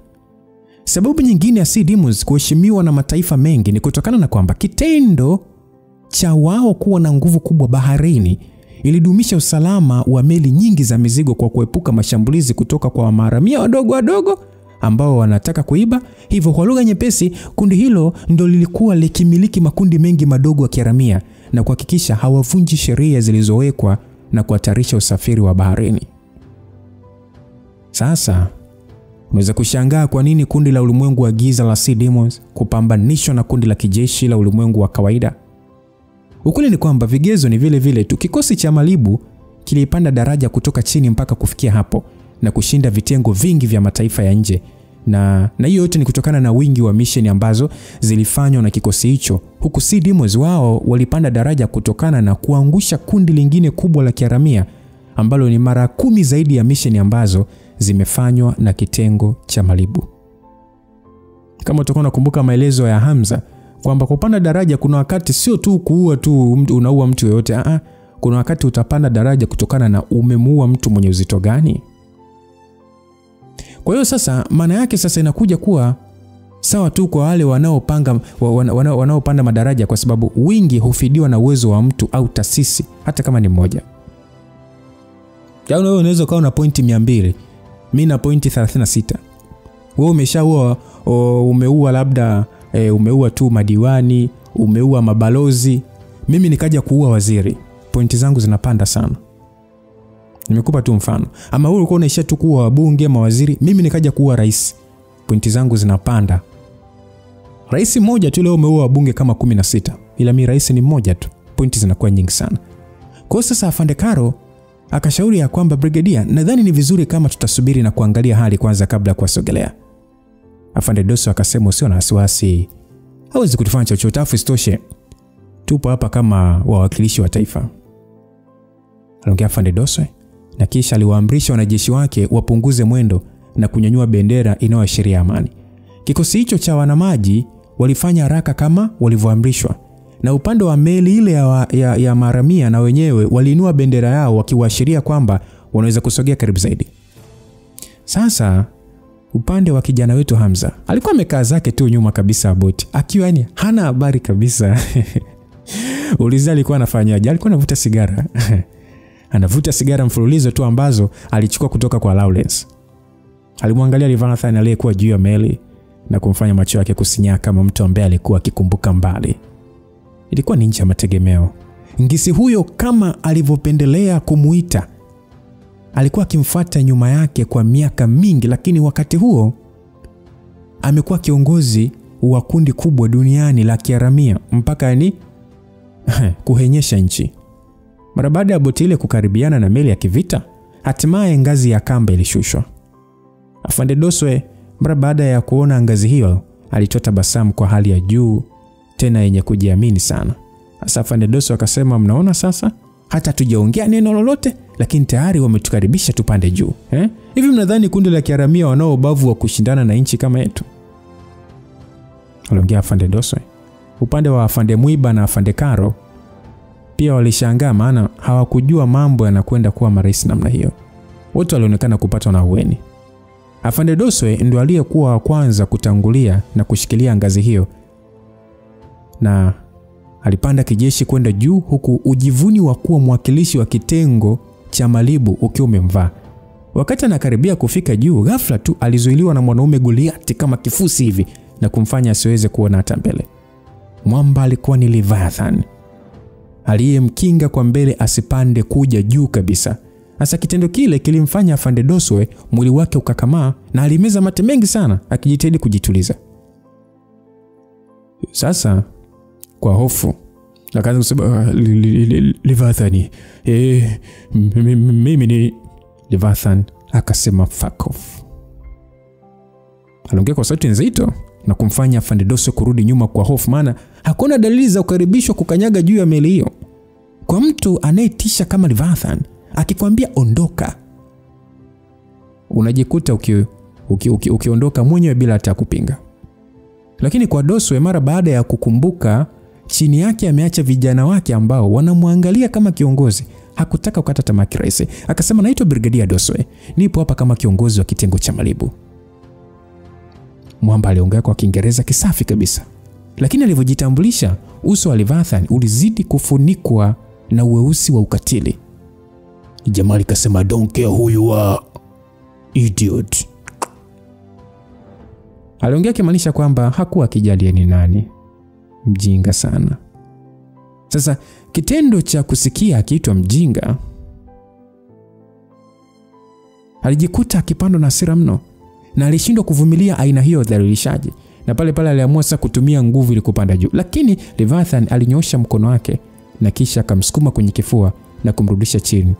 Sababu nyingine ya Sea Demons kuheshimiwa na mataifa mengi ni kutokana na kwamba kitendo cha wao kuwa na nguvu kubwa baharini ilidumisha usalama wa meli nyingi za mizigo kwa kuepuka mashambulizi kutoka kwa maharamia wadogo ambao wanataka kuiba. Hivyo kwa lugha nyepesi, kundi hilo ndio lilikuwa likimiliki makundi mengi madogo ya kiharamia na kuhakikisha hawavunji sheria zilizowekwa na kuhatarisha usafiri wa baharini. Sasa unaweza kushangaa kwa nini kundi la ulimwengu wa giza la Sea Demons kupambanishwa na kundi la kijeshi la ulimwengu wa kawaida. Ukweli ni kwamba vigezo ni vile vile tu. Kikosi cha Malibu kilipanda daraja kutoka chini mpaka kufikia hapo na kushinda vitengo vingi vya mataifa ya nje, na hiyo yote ni kutokana na wingi wa mission ambazo zilifanywa na kikosi hicho, huku Sea Demons wao walipanda daraja kutokana na kuangusha kundi lingine kubwa la kiharamia ambalo ni mara 10 zaidi ya mission ambazo zimefanywa na kitengo cha Malibu. Kama utakuwa unakumbuka maelezo ya Hamza kwamba kupanda daraja kuna wakati sio tu kuua tu unaua mtu yote, kuna wakati utapanda daraja kutokana na umemuua mtu mwenye uzito gani. Kwa hiyo sasa maana yake sasa inakuja kuwa sawa tu kwa wale wanaopanda madaraja, kwa sababu wingi hufidiwa na uwezo wa mtu au taasisi hata kama ni mmoja. Wewe unaweza kuwa na pointi 200, mimi na pointi 36. Wewe umeshaua umeua labda umeua tu madiwani, umeua mabalozi, mimi nikaja kuua waziri, pointi zangu zinapanda sana. Nimekupa tu mfano. Ama wewe ulikuwa unaishia tu kuua wabunge ama waziri, mimi nikaja kuua rais, pointi zangu zinapanda. Rais mmoja tu leo umeua wabunge kama 16, ila mimi rais ni mmoja tu, pointi zinakuwa nyingi sana. Kwa sasa Afande Karo akashauri ya kwamba Brigadier, nadhani ni vizuri kama tutasubiri na kuangalia hali kwanza kabla ya kuwasogelea. Afande Doso akasema usio na wasiwasi, hawezi kutufanya chochote, afu isitoshe tupo hapa kama wawakilishi wa taifa. Aliongea Afande Doso na kisha aliwaamrisha wanajeshi wake wapunguze mwendo na kunyanyua bendera inayoashiria amani. Kikosi hicho cha wanamaji walifanya haraka kama walivyoamrishwa, na upande wa meli ile ya maharamia na wenyewe waliinua bendera yao wakiwaashiria kwamba wanaweza kusogea karibu zaidi. Sasa upande wa kijana wetu Hamza alikuwa amekaa zake tu nyuma kabisa ya boti, akiwa yani hana habari kabisa. Uliza alikuwa anafanyaje? Alikuwa anavuta sigara. Anavuta sigara mfululizo tu ambazo alichukua kutoka kwa Lawrence. Alimwangalia Leviathan aliyekuwa juu ya meli na kumfanya macho yake kusinyaa kama mtu ambaye alikuwa akikumbuka mbali. Ilikuwa ni nje ya mategemeo. Ngisi huyo, kama alivyopendelea kumuita, alikuwa akimfuata nyuma yake kwa miaka mingi, lakini wakati huo amekuwa kiongozi wa kundi kubwa duniani la Kiaramia mpaka yani kuhenyesha nchi. Mara baada ya boti ile kukaribiana na meli ya kivita, hatimaye ngazi ya kamba ilishushwa. Afande Doswe mara baada ya kuona ngazi hiyo alitoa tabasamu kwa hali ya juu tena yenye kujiamini sana. Sasa Afande Doswe akasema, mnaona sasa hata tujaongea neno lolote lakini tayari wametukaribisha tupande juu. Hivi mnadhani kundi la Kiaramia wanao ubavu wa kushindana na nchi kama yetu? Aliongea Afande Doswe. Upande wa Afande Mwiba na Afande Karo pia walishangaa, maana hawakujua mambo yanakwenda kuwa marahisi namna hiyo. Wote walionekana kupatwa na uweni. Afande Doswe ndio aliyekuwa wa kwanza kutangulia na kushikilia ngazi hiyo, na alipanda kijeshi kwenda juu, huku ujivuni wa kuwa mwakilishi wa kitengo cha Malibu ukiwa umemvaa. Wakati anakaribia kufika juu, ghafla tu alizuiliwa na mwanaume Goliati kama kifusi hivi na kumfanya asiweze kuona hata mbele. Mwamba alikuwa ni Leviathan, aliyemkinga kwa mbele asipande kuja juu kabisa. Sasa kitendo kile kilimfanya Afande Doswe mwili wake ukakamaa na alimeza mate mengi sana akijitahidi kujituliza. Sasa kwa hofu akaanza kusema, Leviathan, mimi ni Leviathan. Akasema fuck off. Aliongea kwa sauti nzito na kumfanya Afande Doswe kurudi nyuma kwa hofu, maana hakuna dalili za ukaribishwa kukanyaga juu ya meli hiyo. Kwa mtu anayetisha kama Leviathan akikwambia ondoka, unajikuta ukiondoka mwenyewe bila hata kupinga. Lakini kwa Doswe, mara baada ya kukumbuka chini yake ameacha vijana wake ambao wanamwangalia kama kiongozi, hakutaka kukata tamaa kirahisi. Akasema, naitwa Brigadier Doswe, nipo hapa kama kiongozi wa kitengo cha Malibu. Mwamba aliongea kwa Kiingereza kisafi kabisa, lakini alivyojitambulisha uso wa Leviathan ulizidi kufunikwa na uweusi wa ukatili. Jamali kasema, don't care who you are, idiot. Aliongea kimaanisha kwamba hakuwa kijali ni nani. Mjinga sana. Sasa kitendo cha kusikia akiitwa mjinga, alijikuta akipandwa na hasira mno na alishindwa kuvumilia aina hiyo ya dhalilishaji, na pale aliamua sasa kutumia nguvu ili kupanda juu. Lakini Leviathan alinyosha mkono wake na kisha akamsukuma kwenye kifua na kumrudisha chini.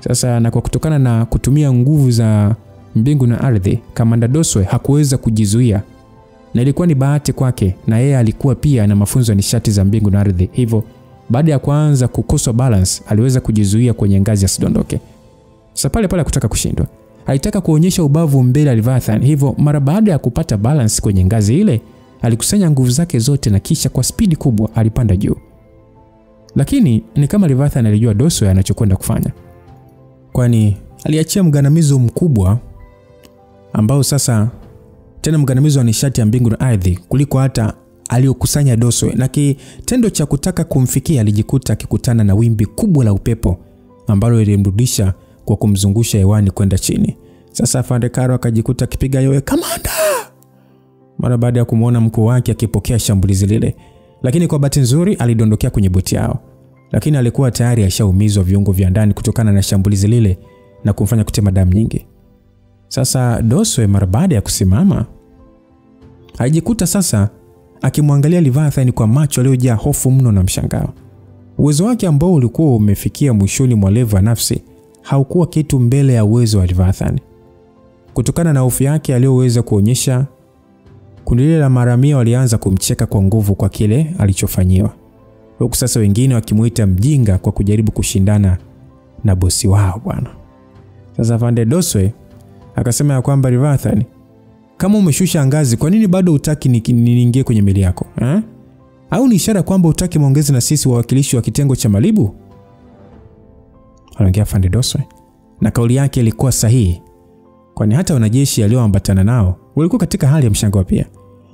Sasa na kwa kutokana na kutumia nguvu za mbingu na ardhi, Kamanda Doswe hakuweza kujizuia, na ilikuwa ni bahati kwake, na yeye alikuwa pia na mafunzo ya nishati za mbingu na ardhi. Hivyo baada ya kuanza kukosa balance, aliweza kujizuia kwenye ngazi asidondoke. Sasa pale kutaka kushindwa, alitaka kuonyesha ubavu mbele ya Leviathan. Hivyo mara baada ya kupata balance kwenye ngazi ile, alikusanya nguvu zake zote na kisha kwa spidi kubwa alipanda juu. Lakini ni kama Leviathan alijua Doswe anachokwenda kufanya, kwani aliachia mgandamizo mkubwa ambao sasa tena mgandamizo wa nishati ya mbingu na ardhi kuliko hata aliokusanya Doswe, na kitendo cha kutaka kumfikia alijikuta akikutana na wimbi kubwa la upepo ambalo lilimrudisha kwa kumzungusha hewani kwenda chini. Sasa Afande Karo akajikuta akipiga yowe, kamanda, mara baada ya kumuona mkuu wake akipokea shambulizi lile. Lakini kwa bahati nzuri alidondokea kwenye boti yao, lakini alikuwa tayari ashaumizwa viungo vya ndani kutokana na shambulizi lile na kumfanya kutema damu nyingi. Sasa Doswe mara baada ya kusimama alijikuta sasa akimwangalia Leviathan kwa macho aliyojaa hofu mno na mshangao. Uwezo wake ambao ulikuwa umefikia mwishoni mwa leva nafsi haukuwa kitu mbele ya uwezo wa Leviathan. Kutokana na hofu yake aliyoweza kuonyesha, kundi lile la maharamia walianza kumcheka kwa nguvu kwa kile alichofanyiwa, huku sasa wengine wakimuita mjinga kwa kujaribu kushindana na bosi wao bwana. Sasa Afande Doswe Akasema ya kwamba Leviathan, kama umeshusha ngazi, kwa nini bado hutaki niingie kwenye meli yako? Au ni ishara kwamba hutaki maongezi na sisi wawakilishi wa kitengo cha Malibu? Aliongea Afande Doswe, na kauli yake ilikuwa sahihi, kwani hata wanajeshi walioambatana nao walikuwa katika hali ya mshangao pia.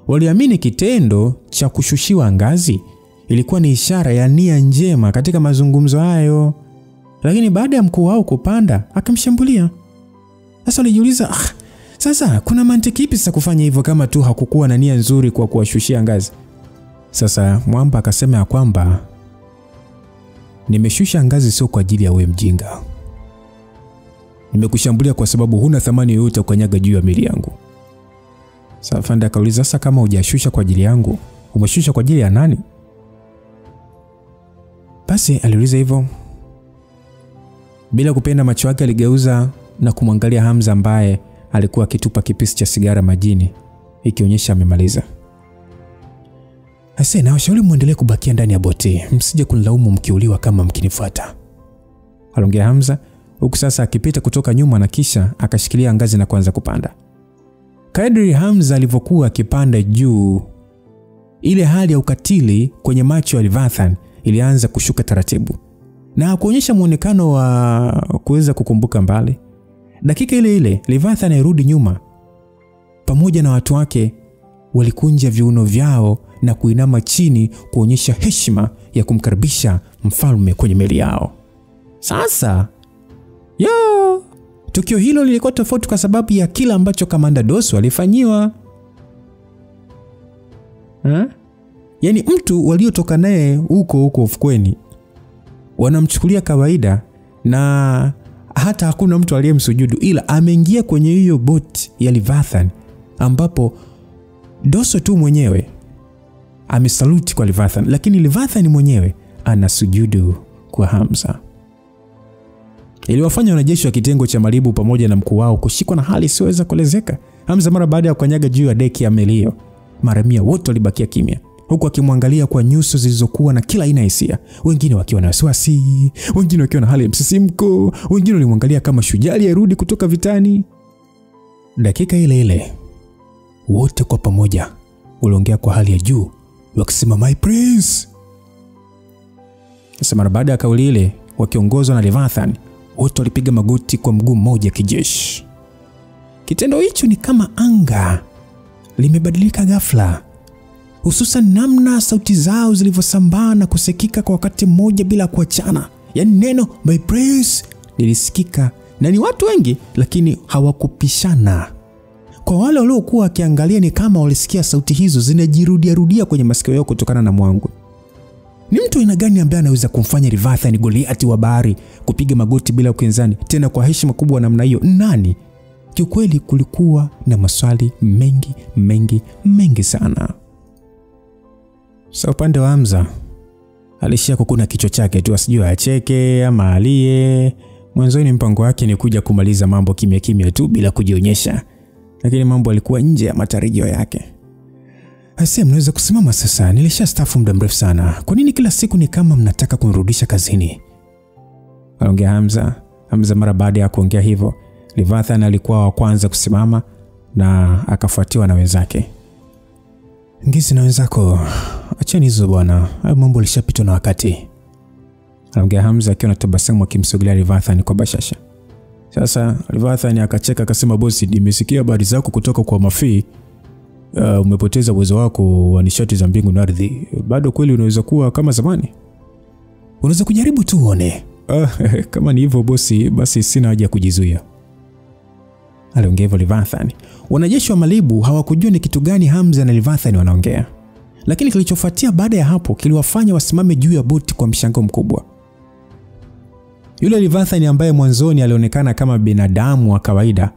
Waliamini kitendo cha kushushiwa ngazi ilikuwa ni ishara ya nia njema katika mazungumzo hayo. Lakini baada ya mkuu wao kupanda, akamshambulia. Sasa walijiuliza, sasa kuna mantiki ipi sasa kufanya hivyo kama tu hakukuwa na nia nzuri kwa kuwashushia ngazi? Sasa Mwamba akasema ya kwamba, nimeshusha ngazi sio kwa ajili ya wewe mjinga. Nimekushambulia kwa sababu huna thamani yoyote ukanyaga juu ya meli yangu. Sasa Afande akauliza, sasa kama hujashusha kwa ajili yangu, umeshusha kwa ajili ya nani? Basi aliuliza hivyo. Bila kupenda macho yake aligeuza na kumwangalia Hamza ambaye alikuwa akitupa kipisi cha sigara majini, ikionyesha amemaliza. Na washauri muendelee kubakia ndani ya boti, msije kunilaumu mkiuliwa kama mkinifuata. Aliongea Hamza, huku sasa akipita kutoka nyuma na kisha akashikilia ngazi na kuanza kupanda. Kadri Hamza alivyokuwa akipanda juu, ile hali ya ukatili kwenye macho ya Leviathan ilianza kushuka taratibu na kuonyesha muonekano wa kuweza kukumbuka mbali. Dakika ile ile Leviathan alirudi nyuma. Pamoja na watu wake walikunja viuno vyao na kuinama chini kuonyesha heshima ya kumkaribisha mfalme kwenye meli yao. Sasa tukio hilo lilikuwa tofauti kwa sababu ya kila ambacho Kamanda Doswe alifanyiwa. Yaani mtu waliotoka naye huko ufukweni wanamchukulia kawaida na hata hakuna mtu aliyemsujudu, ila ameingia kwenye hiyo boti ya Leviathan ambapo Doswe tu mwenyewe amesaluti kwa Leviathan, lakini Leviathan mwenyewe anasujudu kwa Hamza. Iliwafanya wanajeshi wa kitengo cha Malibu pamoja na mkuu wao kushikwa na hali isiyoweza kuelezeka. Hamza mara baada ya kukanyaga juu ya deki ya meli hiyo, maramia wote walibakia kimya, huku akimwangalia kwa nyuso zilizokuwa na kila aina ya hisia. Wengine wakiwa na wasiwasi, wengine wakiwa na hali ya msisimko, wengine walimwangalia kama shujaa aliyerudi kutoka vitani. Dakika ile ile wote kwa pamoja waliongea kwa hali ya juu wakisema, my prince. Sasa mara baada ya kauli ile, wakiongozwa na Leviathan, wote walipiga magoti kwa mguu mmoja kijeshi. Kitendo hicho ni kama anga limebadilika ghafla, hususan namna sauti zao zilivyosambaa na kusikika kwa wakati mmoja bila kuachana. Yaani neno my prince lilisikika na ni watu wengi, lakini hawakupishana. Kwa wale waliokuwa wakiangalia ni kama walisikia sauti hizo zinajirudia kwenye masikio yao kutokana na mwangu. Ni mtu aina gani ambaye anaweza kumfanya Leviathan Goliath wa bahari kupiga magoti bila ukinzani, tena kwa heshima kubwa namna hiyo? Nani? Kiukweli kulikuwa na maswali mengi sana. Sasa upande wa Hamza alishia kukuna kichwa chake tu, asijue acheke ama alie. Mwanzoni mpango wake ni kuja kumaliza mambo kimya tu bila kujionyesha, lakini mambo yalikuwa nje ya matarajio yake. Mnaweza kusimama sasa, nilishastaafu muda mrefu sana. Kwa nini kila siku ni kama mnataka kunirudisha kazini? Aliongea Hamza mara baada ya kuongea hivyo, Leviathan alikuwa wa kwanza kusimama na akafuatiwa na wenzake. Ngizi na wenzako, acheni hizo bwana, hayo mambo yalishapitwa na wakati. Aliongea Hamza akiwa na tabasamu akimsogelea Leviathan kwa bashasha. Sasa Leviathan akacheka akasema, bosi, nimesikia habari zako kutoka kwa Mafii. Umepoteza uwezo wako wa nishati za mbingu na ardhi. Bado kweli unaweza kuwa kama zamani? Unaweza kujaribu tu uone. Kama ni hivyo bosi, basi sina haja kujizuia. Aliongea Leviathan. Wanajeshi wa Malibu hawakujua ni kitu gani Hamza na Leviathan wanaongea, lakini kilichofuatia baada ya hapo kiliwafanya wasimame juu ya boti kwa mshangao mkubwa. Yule Leviathan ambaye mwanzoni alionekana kama binadamu wa kawaida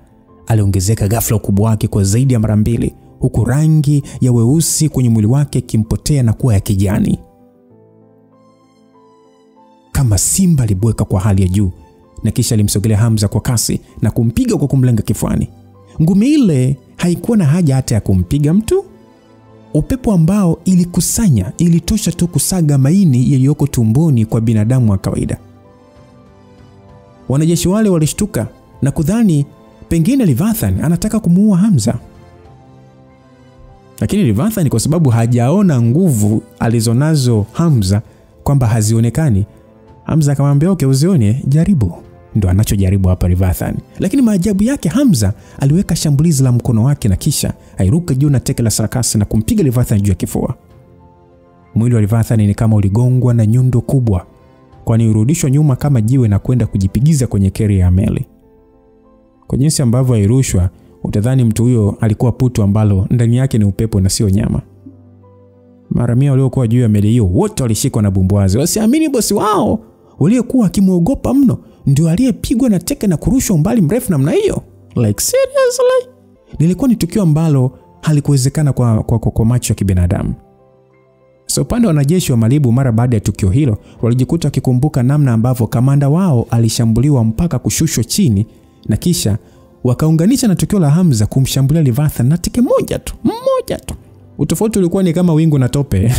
aliongezeka ghafla ukubwa wake kwa zaidi ya mara 2, huku rangi ya weusi kwenye mwili wake kimpotea na kuwa ya kijani. Kama simba alibweka kwa hali ya juu, na kisha alimsogelea Hamza kwa kasi na kumpiga kwa kumlenga kifuani. Ngumi ile haikuwa na haja hata ya kumpiga mtu. Upepo ambao ilikusanya ilitosha tu kusaga maini yaliyoko tumboni kwa binadamu wa kawaida. Wanajeshi wale walishtuka na kudhani pengine Leviathan anataka kumuua Hamza. Lakini Leviathan kwa sababu hajaona nguvu alizonazo Hamza kwamba hazionekani, Hamza akamwambia okay, uzione, jaribu. Ndo anachojaribu hapa Leviathan. Lakini maajabu yake, Hamza aliweka shambulizi la mkono wake na kisha airuka juu na teke la sarakasi na kumpiga Leviathan juu ya kifua. Mwili wa Leviathan ni kama uligongwa na nyundo kubwa, kwani urudishwa nyuma kama jiwe na kwenda kujipigiza kwenye keri ya meli. Kwa jinsi ambavyo airushwa, utadhani mtu huyo alikuwa puto ambalo ndani yake ni upepo na sio nyama. Maharamia waliokuwa juu ya meli hiyo wote walishikwa na bumbwazi. Wasiamini bosi wao waliyekuwa akimuogopa mno ndio aliyepigwa na teke na kurushwa umbali mrefu namna hiyo. Like seriously? Lilikuwa ni tukio ambalo halikuwezekana kwa macho ya kibinadamu. So upande wa wanajeshi wa Malibu mara baada ya tukio hilo walijikuta wakikumbuka namna ambavyo kamanda wao alishambuliwa mpaka kushushwa chini, na kisha wakaunganisha na tukio la Hamza kumshambulia Leviathan na teke moja tu. Utofauti ulikuwa ni kama wingu na tope.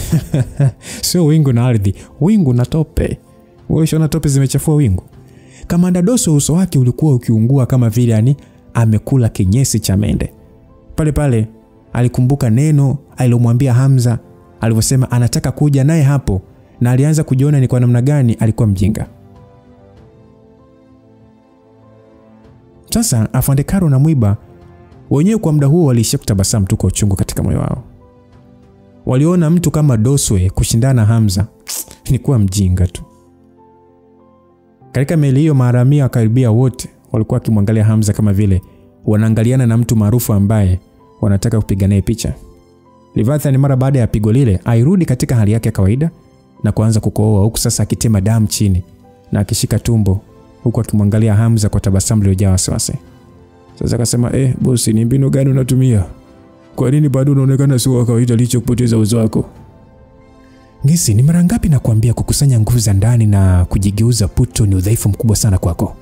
Sio wingu na ardhi, wingu na tope. Wewe unaona tope zimechafua wingu. Kamanda Doso uso wake ulikuwa ukiungua kama vile yani amekula kinyesi cha mende. Pale pale alikumbuka neno alilomwambia Hamza alivyosema anataka kuja naye hapo, na alianza kujiona ni kwa namna gani alikuwa mjinga. Sasa Afande Karo na Mwiba wenyewe kwa muda huo walishia kutabasamu tu kwa uchungu katika moyo wao. Waliona mtu kama Doswe kushindana na Hamza ni kuwa mjinga tu. Katika meli hiyo maharamia karibia wote walikuwa wakimwangalia Hamza kama vile wanaangaliana na mtu maarufu ambaye wanataka kupiga naye picha. Leviathan mara baada ya pigo lile airudi katika hali yake ya kawaida na kuanza kukohoa, huku sasa akitema damu chini na akishika tumbo, huku akimwangalia Hamza kwa tabasamu lililojaa wasiwasi. Sasa akasema, bosi, ni mbinu gani unatumia? Kwa nini bado unaonekana sio wa kawaida licha kupoteza uwezo wako? Ngisi, ni mara ngapi nakwambia kukusanya nguvu za ndani na kujigeuza puto ni udhaifu mkubwa sana kwako?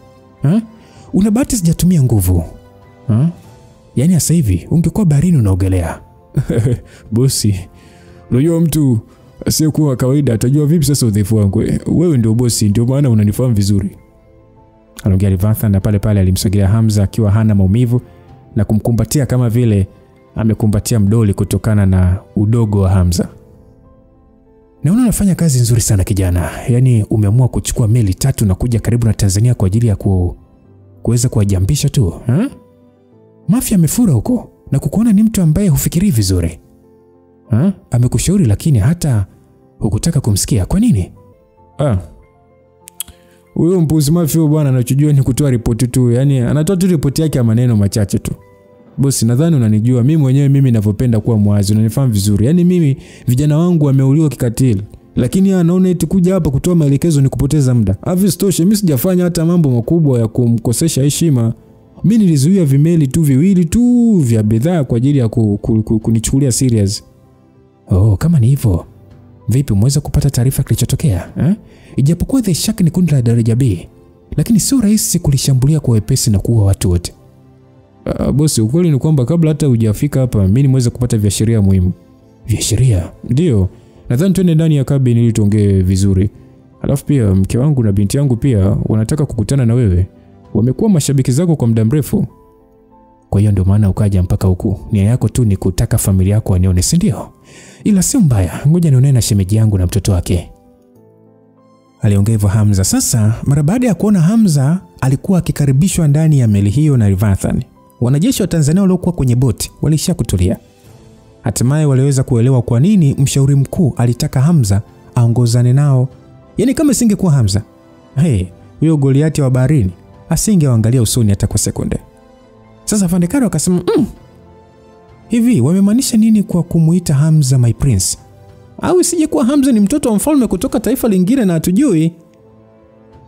Una bahati sijatumia nguvu. Yaani sasa hivi ungekuwa baharini unaogelea. Bosi, unajua mtu asiyekuwa kawaida atajua vipi sasa udhaifu wangu? Wewe ndio bosi, ndio maana unanifahamu vizuri. Aliongea Leviathan na pale pale alimsogelea Hamza akiwa hana maumivu na kumkumbatia kama vile amekumbatia mdoli kutokana na udogo wa Hamza. Naona unafanya kazi nzuri sana kijana. Yaani umeamua kuchukua meli 3 na kuja karibu na Tanzania kwa ajili ya kuweza kuwajambisha tu, Mafia amefura huko na kukuona ni mtu ambaye hufikiri vizuri. Amekushauri lakini hata hukutaka kumsikia. Kwa nini? Huyo mpuzi Mafia bwana anachojua ni kutoa ripoti tu. Yaani anatoa tu ripoti yake ya maneno machache tu. Bosi, nadhani unanijua mimi mwenyewe, mimi ninavyopenda kuwa mwazi, unanifahamu vizuri. Yaani mimi vijana wangu wameuliwa kikatili, lakini anaona eti kuja hapa kutoa maelekezo ni kupoteza muda. Avistoshe mimi sijafanya hata mambo makubwa ya kumkosesha heshima. Mimi nilizuia vimeli tu viwili tu vya bidhaa kwa ajili ya kunichukulia serious. Kama ni hivyo, vipi umeweza kupata taarifa kilichotokea? Ijapokuwa The Shark ni kundi la daraja B, lakini sio rahisi kulishambulia kwa wepesi na kuua watu wote. Bosi, ukweli ni kwamba kabla hata hujafika hapa mimi nimeweza kupata viashiria muhimu. Viashiria? Ndio. Nadhani twende ndani ya cabin ili tuongee vizuri. Alafu pia mke wangu na binti yangu pia wanataka kukutana na wewe. Wamekuwa mashabiki zako kwa muda mrefu. Kwa hiyo ndio maana ukaja mpaka huku. Nia yako tu ni kutaka familia yako wanione, si ndio? Ila si mbaya. Ngoja nione na shemeji yangu na mtoto wake. Aliongea hivyo Hamza. Sasa mara baada ya kuona Hamza alikuwa akikaribishwa ndani ya meli hiyo na Leviathan, wanajeshi wa Tanzania waliokuwa kwenye boti walishia kutulia. Hatimaye waliweza kuelewa kwa nini mshauri mkuu alitaka Hamza aongozane nao. Yaani kama singekuwa Hamza, huyo Goliati wa baharini asingewaangalia usoni hata kwa sekunde. Sasa Afande Karo akasema, hivi wamemaanisha nini kwa kumuita Hamza my prince? Au isije kuwa Hamza ni mtoto wa mfalme kutoka taifa lingine na hatujui?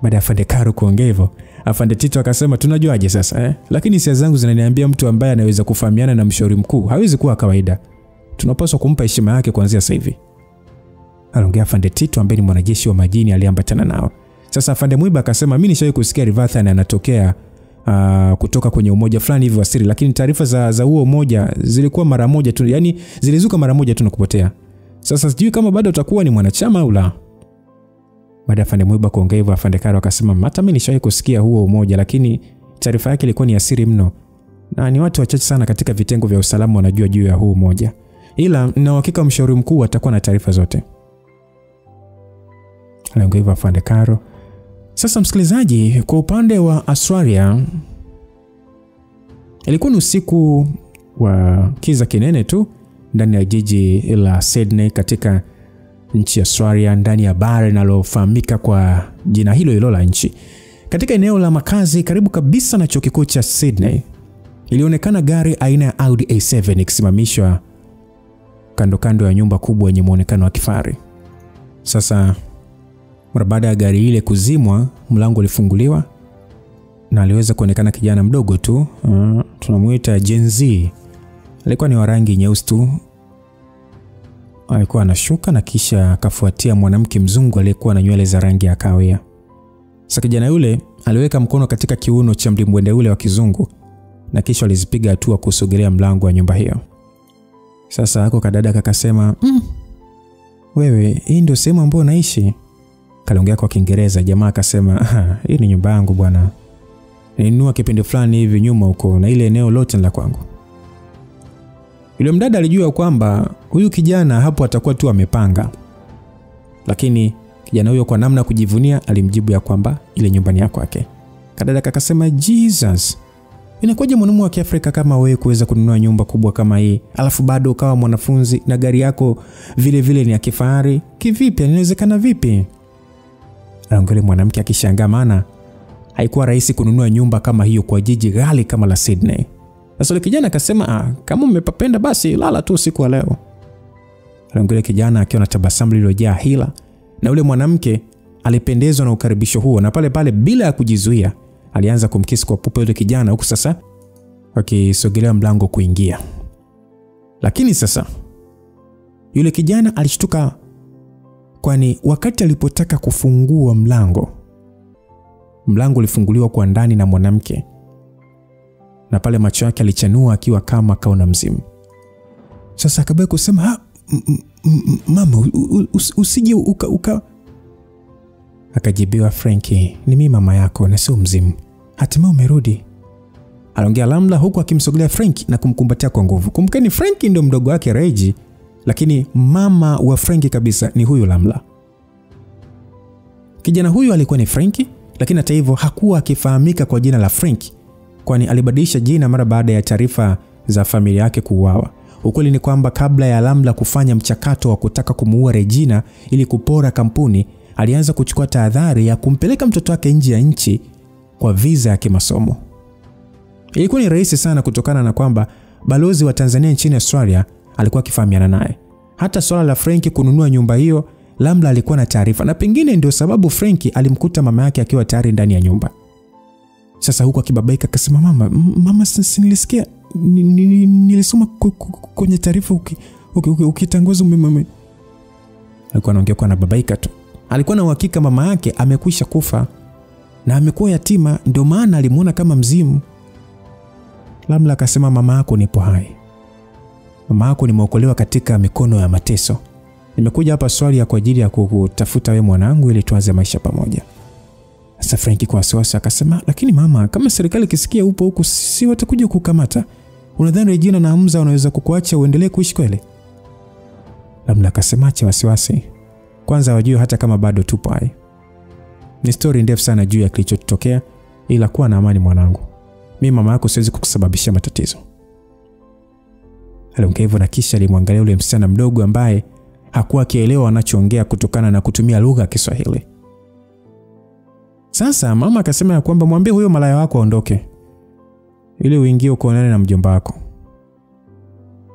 Baada ya Afande Karo kuongea hivyo, Afande Tito akasema, tunajuaje sasa Lakini hisia zangu zinaniambia mtu ambaye anaweza kufahamiana na mshauri mkuu hawezi kuwa kawaida. Tunapaswa kumpa heshima yake kuanzia sasa hivi. Aliongea Afande Tito ambaye ni mwanajeshi wa majini aliambatana nao. Sasa Afande Mwiba akasema, mimi nishawahi kusikia Leviathan anatokea kutoka kwenye umoja fulani hivi wa siri, lakini taarifa za huo umoja zilikuwa mara moja tu, yani zilizuka mara moja tu na kupotea. Sasa sijui kama bado utakuwa ni mwanachama au la. Baada ya Afande Mwiba kuongea hivyo, Afande Karo akasema, hata mimi nishawahi kusikia huo umoja, lakini taarifa yake ilikuwa ni ya siri mno na ni watu wachache sana katika vitengo vya usalama wanajua juu ya huu moja. Ila nina uhakika mshauri mkuu atakuwa na taarifa zote. Aliongea hivyo Afande Karo. Sasa msikilizaji, kwa upande wa Australia ilikuwa ni usiku wa kiza kinene tu ndani ya jiji la Sydney katika nchi ya Australia, ndani ya bara linalofahamika kwa jina hilo hilo la nchi. Katika eneo la makazi karibu kabisa na chuo kikuu cha Sydney, ilionekana gari aina ya Audi A7 ikisimamishwa kando ya nyumba kubwa yenye muonekano wa kifahari. Sasa mara baada ya gari ile kuzimwa, mlango ulifunguliwa na aliweza kuonekana kijana mdogo tu, tunamuita Gen Z. Alikuwa ni wa rangi nyeusi tu. Alikuwa anashuka na kisha akafuatia mwanamke mzungu aliyekuwa na nywele za rangi ya kahawia. Sasa kijana yule aliweka mkono katika kiuno cha mlimbwende yule wa kizungu na kisha alizipiga hatua kusogelea mlango wa nyumba hiyo. Sasa hako kadada akasema, wewe, hii ndio sehemu ambayo naishi? Kaliongea kwa Kiingereza. Jamaa akasema, hii ni nyumba yangu bwana. Nilinunua kipindi fulani hivi nyuma huko na ile eneo lote ni la kwangu. Yule mdada alijua kwamba huyu kijana hapo atakuwa tu amepanga. Lakini kijana huyo kwa namna kujivunia alimjibu ya kwamba ile nyumbani yako yake. Kadada akasema, Jesus, inakuwaje mwanamume wa Kiafrika kama wewe kuweza kununua nyumba kubwa kama hii, alafu bado ukawa mwanafunzi na gari yako vile vile ni ya kifahari? Kivipi? Inawezekana vipi? Angalia mwanamke akishangaa, maana haikuwa rahisi kununua nyumba kama hiyo kwa jiji ghali kama la Sydney. Sasa yule kijana akasema, kama umepapenda basi lala tu usiku wa leo. Angalia kijana akiwa na tabasamu lililojaa hila, na yule mwanamke alipendezwa na ukaribisho huo, na pale pale bila ya kujizuia alianza kumkisi kwa pupa yule kijana, huku sasa akisogelea mlango kuingia. Lakini sasa yule kijana alishtuka, kwani wakati alipotaka kufungua mlango ulifunguliwa kwa ndani na mwanamke, na pale macho yake alichanua akiwa kama kaona mzimu. Sasa akabaki kusema, mama, usije uka. Akajibiwa, Frankie, ni mimi mama yako na sio mzimu. Hatimaye umerudi. Aliongea Lamla huku akimsogelea Frankie na kumkumbatia kwa nguvu. Kumkeni Frankie ndio mdogo wake Reggie, lakini mama wa Frankie kabisa ni huyu Lamla. Kijana huyu alikuwa ni Frankie, lakini hata hivyo hakuwa akifahamika kwa jina la Frankie, kwani alibadilisha jina mara baada ya taarifa za familia yake kuuawa. Ukweli ni kwamba kabla ya Lamla kufanya mchakato wa kutaka kumuua Regina ili kupora kampuni, alianza kuchukua tahadhari ya kumpeleka mtoto wake nje ya nchi kwa visa ya kimasomo. Ilikuwa ni rahisi sana kutokana na kwamba balozi wa Tanzania nchini Australia alikuwa akifahamiana naye. Hata swala la Frankie kununua nyumba hiyo, Lamla alikuwa na taarifa, na pengine ndio sababu Frankie alimkuta mama yake akiwa tayari ndani ya nyumba. Sasa huko akibabaika akasema, mama, nilisikia, nilisoma kwenye taarifa ukitangaza mimi. Alikuwa anaongea kwa babaika tu. Alikuwa na uhakika mama yake amekwisha kufa na amekuwa yatima, ndio maana alimuona kama mzimu. Lamla akasema, mama yako nipo hai. Mama yako nimeokolewa katika mikono ya mateso. Nimekuja hapa Australia kwa ajili ya kukutafuta wewe mwanangu ili tuanze maisha pamoja. Sasa Frankie kwa wasiwasi akasema, lakini mama, kama serikali kisikia upo huku, si watakuja kukamata? Unadhani Regina na Hamza wanaweza kukuacha uendelee kuishi kweli? Lamla akasema, acha wasiwasi. Kwanza wajue hata kama bado tupo hai. Ni story ndefu sana juu ya kilichotokea, ila kuwa na amani mwanangu. Mimi mama yako siwezi kukusababishia matatizo. Aliongea hivyo na kisha alimwangalia yule msichana mdogo ambaye hakuwa akielewa anachoongea kutokana na kutumia lugha ya Kiswahili. Sasa mama akasema ya kwamba mwambie huyo malaya wako aondoke ili uingie ukaonane na mjomba wako.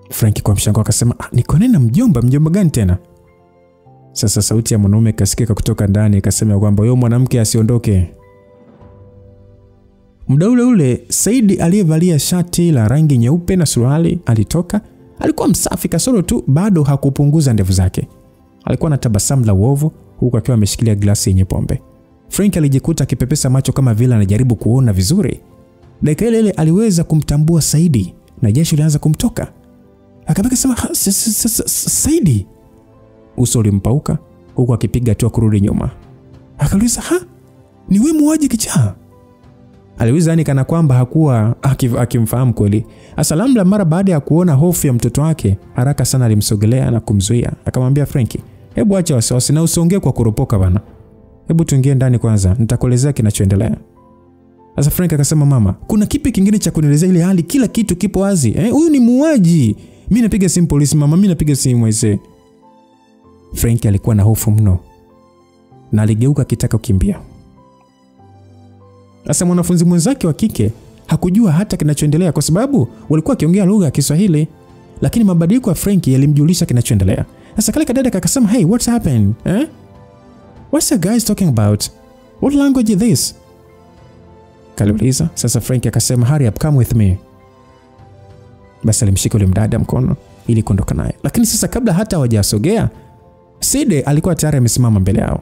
Frankie kwa mshangao akasema, nikaonane na mjomba gani tena? Sasa sauti ya mwanaume ikasikika kutoka ndani ikasema kwamba huyo mwanamke asiondoke. Muda ule Saidi aliyevalia shati la rangi nyeupe na suruali alitoka. Alikuwa msafi kasoro tu bado hakupunguza ndevu zake. Alikuwa na tabasamu la uovu huku akiwa ameshikilia glasi yenye pombe. Frank alijikuta akipepesa macho kama vile anajaribu kuona vizuri. Dakika ile aliweza kumtambua Saidi na jasho lilianza kumtoka. Akabaki sema, Saidi. Uso ulimpauka huku akipiga hatua kurudi nyuma. Akauliza, ni wewe muuaji kichaa? Aliuliza yani kana kwamba hakuwa akimfahamu kweli. Sasa Lamla mara baada ya kuona hofu ya mtoto wake, haraka sana alimsogelea na kumzuia. Akamwambia Frankie, hebu acha wasiwasi na usiongee kwa kuropoka bana. Hebu tuingie ndani kwanza, nitakuelezea kinachoendelea. Sasa Frank akasema, mama, kuna kipi kingine cha kunielezea ile hali kila kitu kipo wazi? Huyu ni muuaji. Mimi napiga simu polisi mama, mimi napiga simu aisee. Frank alikuwa na hofu mno na aligeuka akitaka kukimbia. Sasa mwanafunzi mwenzake wa kike hakujua hata kinachoendelea kwa sababu walikuwa wakiongea lugha ya Kiswahili, lakini mabadiliko ya Frank yalimjulisha kinachoendelea. Sasa kale kadada akasema, hey, what's happened? What's the guys talking about? What language is this? Kaliuliza. Sasa Frank akasema, hurry up, come with me. Basi alimshika yule mdada mkono ili kuondoka naye. Lakini sasa kabla hata hawajasogea, Side alikuwa tayari amesimama mbele yao.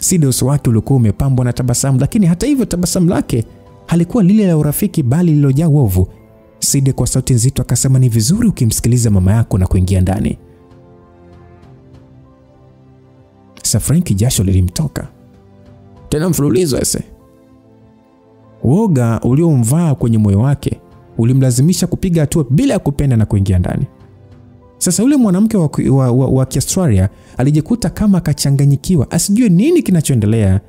Side uso wake ulikuwa umepambwa na tabasamu, lakini hata hivyo tabasamu lake halikuwa lile la urafiki bali lililojaa uovu. Side kwa sauti nzito akasema, ni vizuri ukimsikiliza mama yako na kuingia ndani. Sasa Frank jasho lilimtoka. Tena mfululizo ese. Woga uliomvaa kwenye moyo wake ulimlazimisha kupiga hatua bila ya kupenda na kuingia ndani. Sasa yule mwanamke wa Australia alijikuta kama akachanganyikiwa, asijue nini kinachoendelea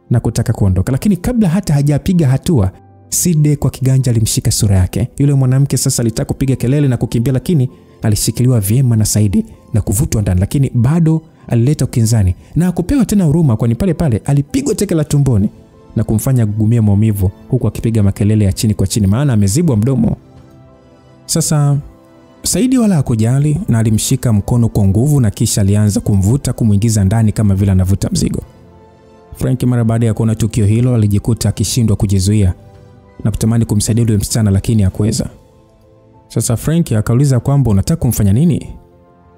na kutaka kuondoka. Lakini kabla hata hajapiga hatua, Side kwa kiganja alimshika sura yake. Yule mwanamke sasa alitaka kupiga kelele na kukimbia, lakini alishikiliwa vyema na Saidi na kuvutwa ndani, lakini bado alileta ukinzani na hakupewa tena huruma, kwani pale pale alipigwa teke la tumboni na kumfanya gugumia maumivu huku akipiga makelele ya chini kwa chini maana amezibwa mdomo. Sasa Saidi wala hakujali na alimshika mkono kwa nguvu na kisha alianza kumvuta kumuingiza ndani kama vile anavuta mzigo. Frank mara baada ya kuona tukio hilo alijikuta akishindwa kujizuia na kutamani kumsaidia yule msichana, lakini hakuweza. Sasa Frank akauliza kwamba unataka kumfanya nini?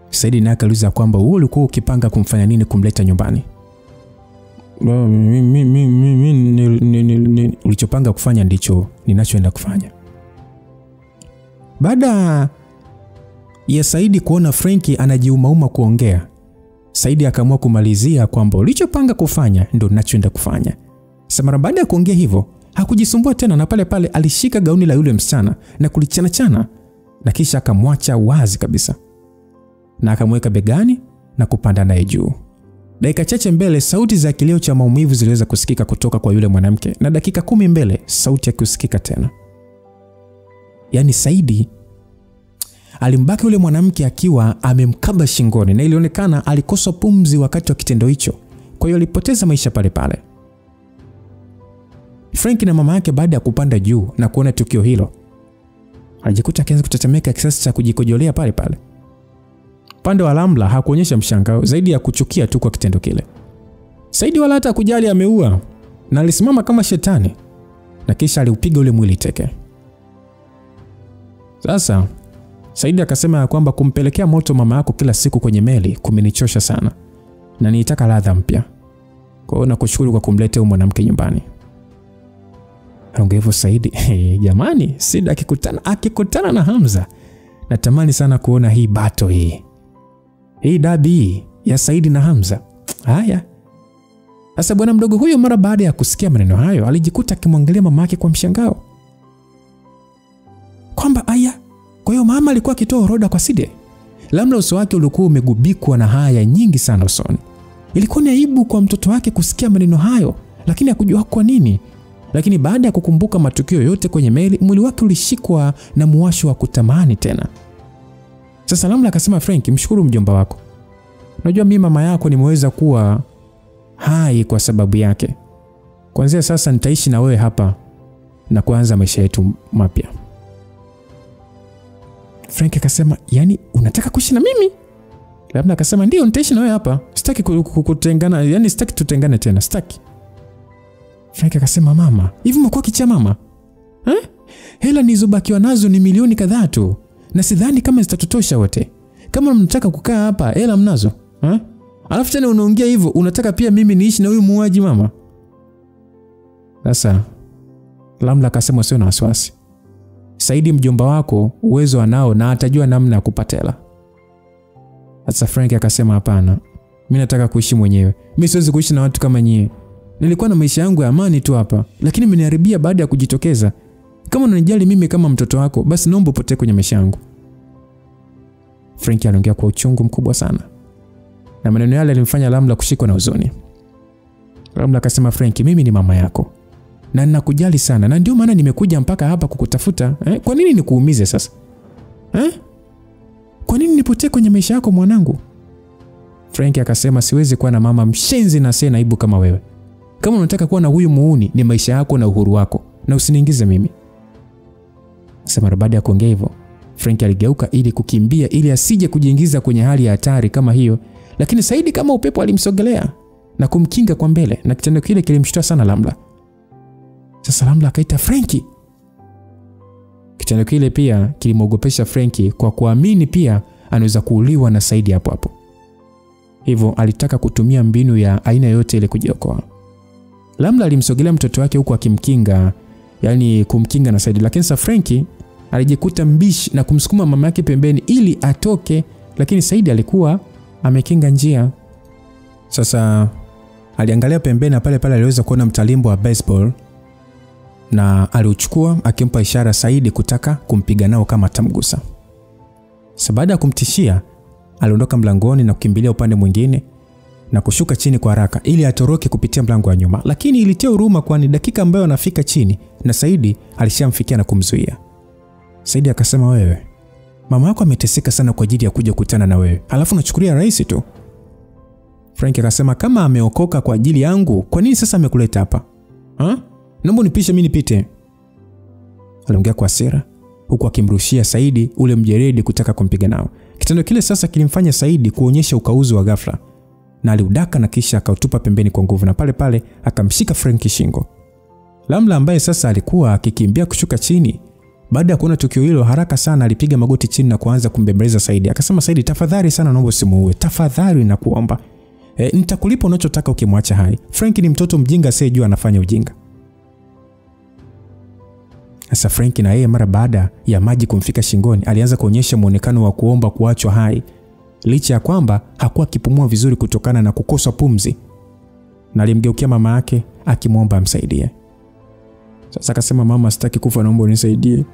Saidi naye akauliza kwamba wewe ulikuwa ukipanga kumfanya nini kumleta nyumbani? Ulichopanga kufanya ndicho ninachoenda kufanya. Baada ya Saidi kuona Frankie anajiumauma kuongea, Saidi akaamua kumalizia kwamba ulichopanga kufanya ndio ninachoenda kufanya. Sasa mara baada ya kuongea hivyo, hakujisumbua tena na pale pale alishika gauni la yule msichana na kulichana chana na kisha akamwacha wazi kabisa. Na akamweka begani na kupanda naye juu. Dakika chache mbele sauti za kilio cha maumivu ziliweza kusikika kutoka kwa yule mwanamke, na dakika 10 mbele sauti ya kusikika tena. Yaani Saidi alimbaki yule mwanamke akiwa amemkaba shingoni na ilionekana alikosa pumzi wakati wa kitendo hicho. Kwa hiyo alipoteza maisha pale pale. Frank na mama yake baada ya kupanda juu na kuona tukio hilo, alijikuta akianza kutetemeka kisasi cha kujikojolea pale pale. Pande wa Lamla hakuonyesha mshangao zaidi ya kuchukia tu kwa kitendo kile. Saidi wala hata kujali ameua na alisimama kama shetani na kisha aliupiga ule mwili teke. Sasa Saidi akasema kwamba kumpelekea moto mama yako kila siku kwenye meli kumenichosha sana na nitaka ladha mpya. Kwa hiyo nakushukuru kwa kumletea mwanamke nyumbani. Ongevu Saidi, jamani, Saidi akikutana na Hamza. Natamani sana kuona hii battle hii dabi ya Saidi na Hamza. Haya. Sasa bwana mdogo huyo mara baada ya kusikia maneno hayo alijikuta akimwangalia mama yake kwa mshangao. Kwamba aya, kwa hiyo mama alikuwa akitoa orodha kwa Side. Lamla uso wake ulikuwa umegubikwa na haya nyingi sana usoni. Ilikuwa ni aibu kwa mtoto wake kusikia maneno hayo, lakini hakujua kwa nini. Lakini baada ya kukumbuka matukio yote kwenye meli, mwili wake ulishikwa na muwasho wa kutamani tena. Sasa Lamla akasema, Frank, mshukuru mjomba wako. Unajua mimi mama yako nimeweza kuwa hai kwa sababu yake. Kuanzia sasa nitaishi na wewe hapa na kuanza maisha yetu mapya. Frank akasema, yani unataka kuishi na mimi? Lamla akasema, ndio nitaishi na wewe hapa. Sitaki kutengana, yani sitaki tutengane tena, sitaki. Frank akasema, mama, hivi umekuwa kicha mama? Hela nizobakiwa nazo ni milioni kadhaa tu. Na sidhani kama zitatutosha wote. Kama mnataka kukaa hapa, hela mnazo? Alafu tena unaongea hivyo, unataka pia mimi niishi na huyu muuaji mama? Sasa Lamla akasema, sio na wasiwasi. Saidi mjomba wako uwezo anao na atajua namna ya kupata hela. Sasa Frank akasema, hapana. Mimi nataka kuishi mwenyewe. Mimi siwezi kuishi na watu kama nyie. Nilikuwa na maisha yangu ya amani tu hapa, lakini umeniharibia baada ya kujitokeza. Kama unanijali mimi kama mtoto wako, basi naomba upotee kwenye maisha yangu. Frankie aliongea kwa uchungu mkubwa sana. Na maneno yale yalimfanya Lamla kushikwa na huzuni. Lamla akasema, Frankie, mimi ni mama yako. Na ninakujali sana, na ndio maana nimekuja mpaka hapa kukutafuta. Kwa nini nikuumize sasa? Kwa nini nipotee kwenye maisha yako mwanangu? Frankie akasema, siwezi kuwa na mama mshenzi na sena aibu kama wewe. Kama unataka kuwa na huyu muuni, ni maisha yako na uhuru wako, na usiniingize mimi. Sasa baada ya kuongea hivyo, Frankie aligeuka ili kukimbia ili asije kujiingiza kwenye hali ya hatari kama hiyo, lakini Saidi kama upepo alimsogelea na kumkinga kwa mbele, na kitendo kile kilimshtua sana Lamla. Sasa Lamla akaita Frankie. Kitendo kile pia kilimwogopesha Frankie kwa kuamini pia anaweza kuuliwa na Saidi hapo hapo. Hivyo alitaka kutumia mbinu ya aina yote ile kujiokoa. Lamla alimsogelea mtoto wake huku akimkinga, yani kumkinga na Saidi, lakini sasa Frankie alijikuta mbishi na kumsukuma mama yake pembeni ili atoke, lakini Saidi alikuwa amekinga njia. Sasa aliangalia pembeni na pale aliweza kuona mtalimbo wa baseball na aliuchukua akimpa ishara Saidi kutaka kumpiga nao kama atamgusa. Sasa baada ya kumtishia, aliondoka mlangoni na kukimbilia upande mwingine na kushuka chini kwa haraka ili atoroke kupitia mlango wa nyuma, lakini ilitia huruma kwani dakika ambayo anafika chini na Saidi alishamfikia na kumzuia. Saidi akasema, wewe, mama yako ameteseka sana kwa ajili ya kuja kukutana na wewe, alafu unachukulia rahisi tu. Frankie akasema, kama ameokoka kwa ajili yangu, kwa nini sasa amekuleta hapa? Naomba nipishe mimi nipite. Aliongea kwa hasira huku akimrushia Saidi ule mjeredi kutaka kumpiga nao. Kitendo kile sasa kilimfanya Saidi kuonyesha ukauzi wa ghafla, na aliudaka na kisha akautupa pembeni kwa nguvu, na pale pale akamshika Frankie shingo. Lamla ambaye sasa alikuwa akikimbia kushuka chini, baada ya kuona tukio hilo haraka sana alipiga magoti chini na kuanza kumbembeleza Saidi. Akasema, Saidi, tafadhali sana naomba usimuue. Tafadhali nakuomba. Nitakulipa unachotaka ukimwacha hai. Frankie ni mtoto mjinga asiyejua anafanya ujinga. Sasa Frankie na yeye mara baada ya maji kumfika shingoni alianza kuonyesha muonekano wa kuomba kuachwa hai, licha ya kwamba hakuwa akipumua vizuri kutokana na kukosa pumzi, na alimgeukia mama yake akimwomba amsaidie. Sasa akasema, mama, sitaki kufa, naomba unisaidie.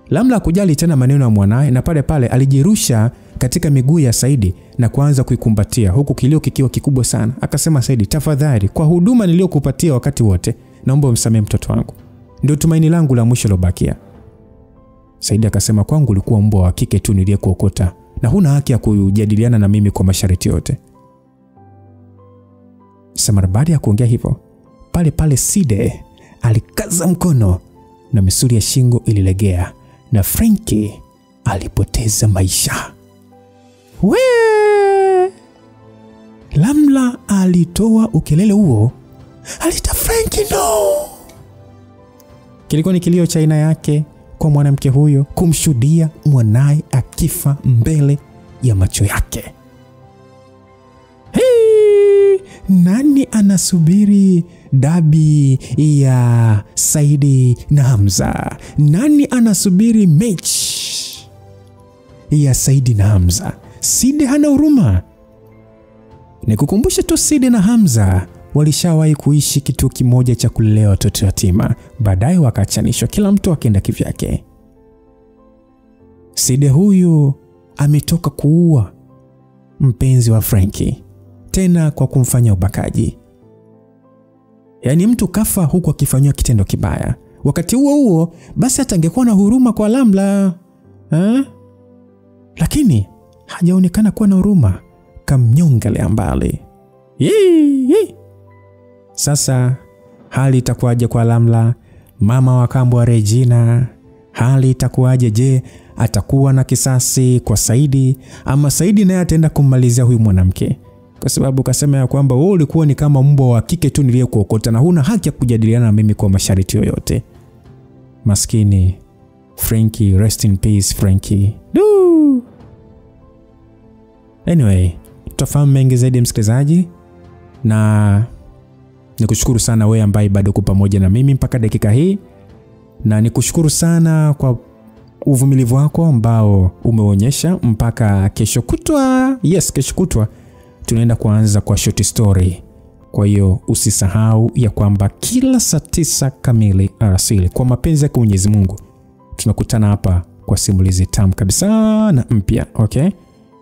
Lamla hakujali tena maneno ya mwanae, na pale pale alijirusha katika miguu ya Saidi na kuanza kuikumbatia huku kilio kikiwa kikubwa sana. Akasema, Saidi, tafadhali, kwa huduma niliyokupatia wakati wote, naomba umsamehe mtoto wangu. Ndio tumaini langu la mwisho lobakia. Saidi akasema, kwangu ulikuwa mbwa wa kike tu niliyekuokota, na huna haki ya kujadiliana na mimi kwa masharti yote. Sasa baada ya kuongea hivyo, pale pale Side alikaza mkono na misuli ya shingo ililegea na Frankie alipoteza maisha. Lamla alitoa ukelele huo, alita Frankie no. Kilikuwa ni kilio cha aina yake kwa mwanamke huyo kumshuhudia mwanae akifa mbele ya macho yake. Nani anasubiri dabi ya Saidi na Hamza? Nani anasubiri mechi ya Saidi na Hamza? Side hana huruma. Nikukumbushe tu, Side na Hamza walishawahi kuishi kituo kimoja cha kulelea watoto yatima, baadaye wakaachanishwa, kila mtu akaenda kivyake. Side huyu ametoka kuua mpenzi wa Frankie, tena kwa kumfanya ubakaji. Yaani mtu kafa huku akifanywa kitendo kibaya. Wakati huo basi atangekuwa na huruma kwa Lamla. Lakini hajaonekana kuwa na huruma, kamnyongelea mbali. Sasa hali itakuwaje kwa Lamla, mama wa kambo wa Regina? Hali itakuwaje? Je, atakuwa na kisasi kwa Saidi, ama Saidi naye ataenda kummalizia huyu mwanamke? Kwa sababu kasema ya kwamba wewe ulikuwa ni kama mbwa wa kike tu niliyekuokota na huna haki ya kujadiliana na mimi kwa masharti yoyote. Maskini Frankie, rest in peace Frankie. Anyway, tutafahamu mengi zaidi msikilizaji, na nikushukuru sana wewe ambaye bado uko pamoja na mimi mpaka dakika hii, na nikushukuru sana kwa uvumilivu wako ambao umeonyesha mpaka kesho kutwa. Yes, kesho kutwa tunaenda kuanza kwa short story Kwa hiyo usisahau ya kwamba kila saa 9 kamili alasiri kwa mapenzi ya Mwenyezi Mungu tunakutana hapa kwa simulizi tamu kabisa na mpya. Okay?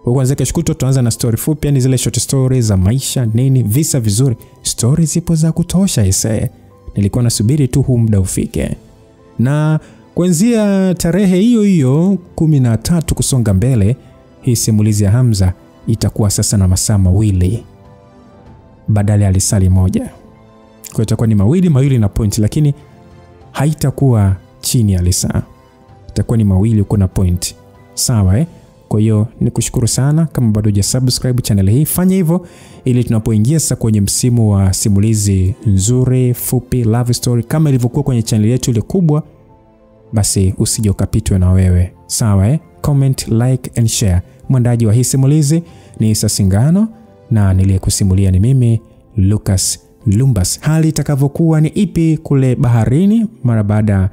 Kwa kwanza kesho tutaanza na story fupi, yani zile short stories za maisha, nini, visa vizuri. Stories zipo za kutosha ise. Nilikuwa nasubiri tu huu muda ufike. Na kuanzia tarehe hiyo 13 kusonga mbele, hii simulizi ya Hamza itakuwa sasa na masaa 2 badala ya lisali 1. Kwa itakuwa ni 2 na point, lakini haitakuwa chini ya lisaa. Itakuwa ni 2 uko na point. Sawa Kwa hiyo nikushukuru sana. Kama bado hujasubscribe channel hii, fanya hivyo ili tunapoingia sasa kwenye msimu wa simulizi nzuri, fupi, love story kama ilivyokuwa kwenye channel yetu ile kubwa, basi usije ukapitwe na wewe. Sawa Comment, like and share. Mwandaji wa hii simulizi ni Isa Singano na niliyekusimulia ni mimi Lucas Lumbas. Hali itakavyokuwa ni ipi kule baharini mara baada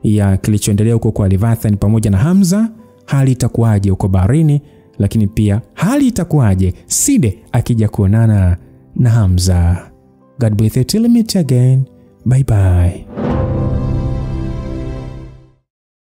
ya kilichoendelea huko kwa Leviathan pamoja na Hamza, hali itakuwaje huko baharini, lakini pia hali itakuwaje Side akija kuonana na Hamza. God bless you till we meet again. Bye bye.